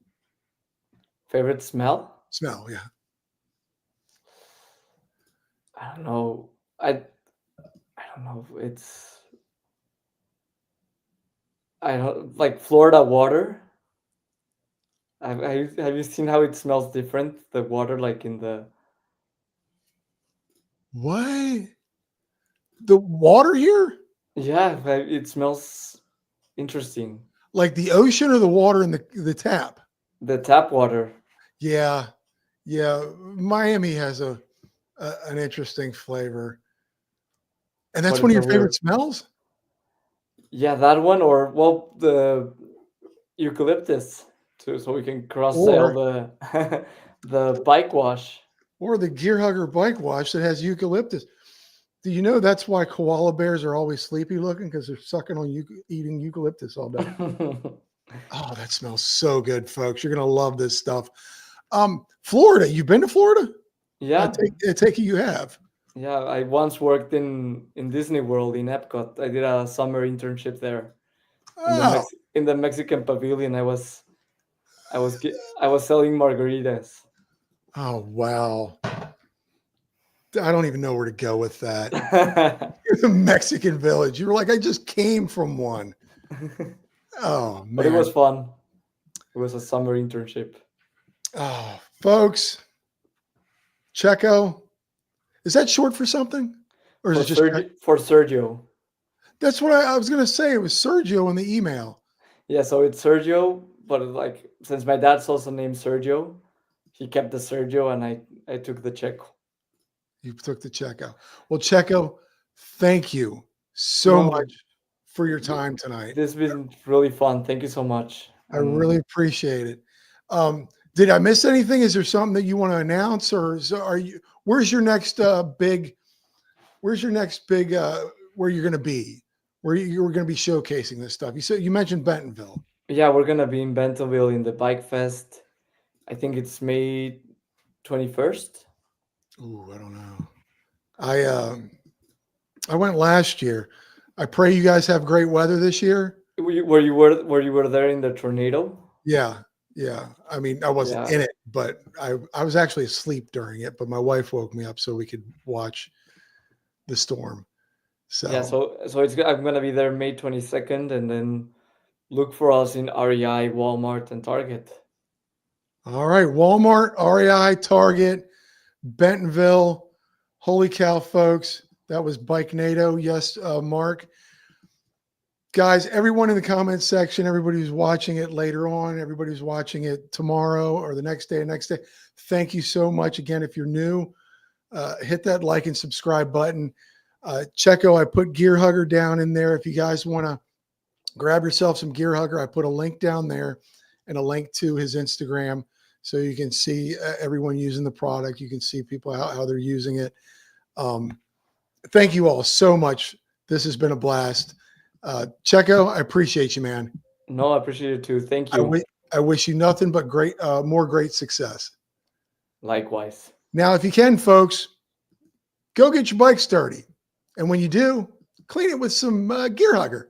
Speaker 2: Favorite smell?
Speaker 1: Smell. Yeah.
Speaker 2: I don't know. I don't know. I don't like Florida water. Have you seen how it smells different? The water, like in the
Speaker 1: What? The water here?
Speaker 2: yeah, it smells interesting.
Speaker 1: Like the ocean or the water in the tap?
Speaker 2: The tap water.
Speaker 1: Yeah. Yeah. Miami has an interesting flavor. And
Speaker 2: What
Speaker 1: that's
Speaker 2: is
Speaker 1: one of
Speaker 2: so
Speaker 1: your favorite
Speaker 2: weird?
Speaker 1: smells?
Speaker 2: Yeah, that one, or well, the eucalyptus too, so we can cross sell
Speaker 1: Or
Speaker 2: the the bike wash.
Speaker 1: the Gear Hugger bike wash that has eucalyptus. Do you know that's why koala bears are always sleepy looking? Because they're sucking on eating eucalyptus all day. Oh, that smells so good, folks. You're gonna love this stuff. Florida. You've been to Florida?
Speaker 2: Yeah,
Speaker 1: I take it you have.
Speaker 2: yeah. I once worked in Disney World in Epcot. I did a summer internship there
Speaker 1: Oh,
Speaker 2: in the Mexican pavilion. I was selling margaritas.
Speaker 1: oh wow. I don't even know where to go with that. You're the Mexican village. You were like, I just came from one. Oh
Speaker 2: But it
Speaker 1: man.
Speaker 2: was fun. It was a summer internship.
Speaker 1: Oh, folks, Checo. Is that short for something? Or is it just Checo?
Speaker 2: For Sergio.
Speaker 1: That's what I was gonna say. It was Sergio in the email.
Speaker 2: Yeah, so it's Sergio, but like since my dad's also named Sergio, he kept the Sergio and I took the Checo.
Speaker 1: You took the Checo. Well, Checo, thank you so
Speaker 2: No,
Speaker 1: much for your time tonight.
Speaker 2: this has been really fun. Thank you so much.
Speaker 1: I really appreciate it. Did I miss anything? Is there something that you want to announce, or are you? Where's your next big? Where's your next big? Where you're going to be? Where you're going to be showcasing this stuff? You mentioned Bentonville.
Speaker 2: Yeah, we're gonna be in Bentonville in the Bike Fest. I think it's May 21st.
Speaker 1: Ooh, I don't know. I went last year. I pray you guys have great weather this year.
Speaker 2: Were you were there in the tornado?
Speaker 1: Yeah, yeah. I mean, I wasn't
Speaker 2: Yeah.
Speaker 1: in it, but I was actually asleep during it. But my wife woke me up so we could watch the storm.
Speaker 2: Yeah,
Speaker 1: So,
Speaker 2: so I'm gonna be there May 22nd, and then look for us in REI, Walmart, and Target.
Speaker 1: all right, Walmart, REI, Target, Bentonville. Holy cow, folks! That was Bike NATO. Yes, Mark. Guys, everyone in the comments section, everybody who's watching it later on, everybody who's watching it tomorrow or the next day, thank you so much. Again, if you're new, hit that like and subscribe button. Checo, I put Gear Hugger down in there. If you guys want to grab yourself some Gear Hugger, I put a link down there and a link to his Instagram so you can see everyone using the product. You can see people how they're using it. Thank you all so much. This has been a blast. Checo, I appreciate you, man.
Speaker 2: No, I appreciate it too. Thank you.
Speaker 1: I wish you nothing but more great success.
Speaker 2: Likewise.
Speaker 1: Now, if you can, folks, go get your bike sturdy. And when you do, clean it with some Gear Hugger.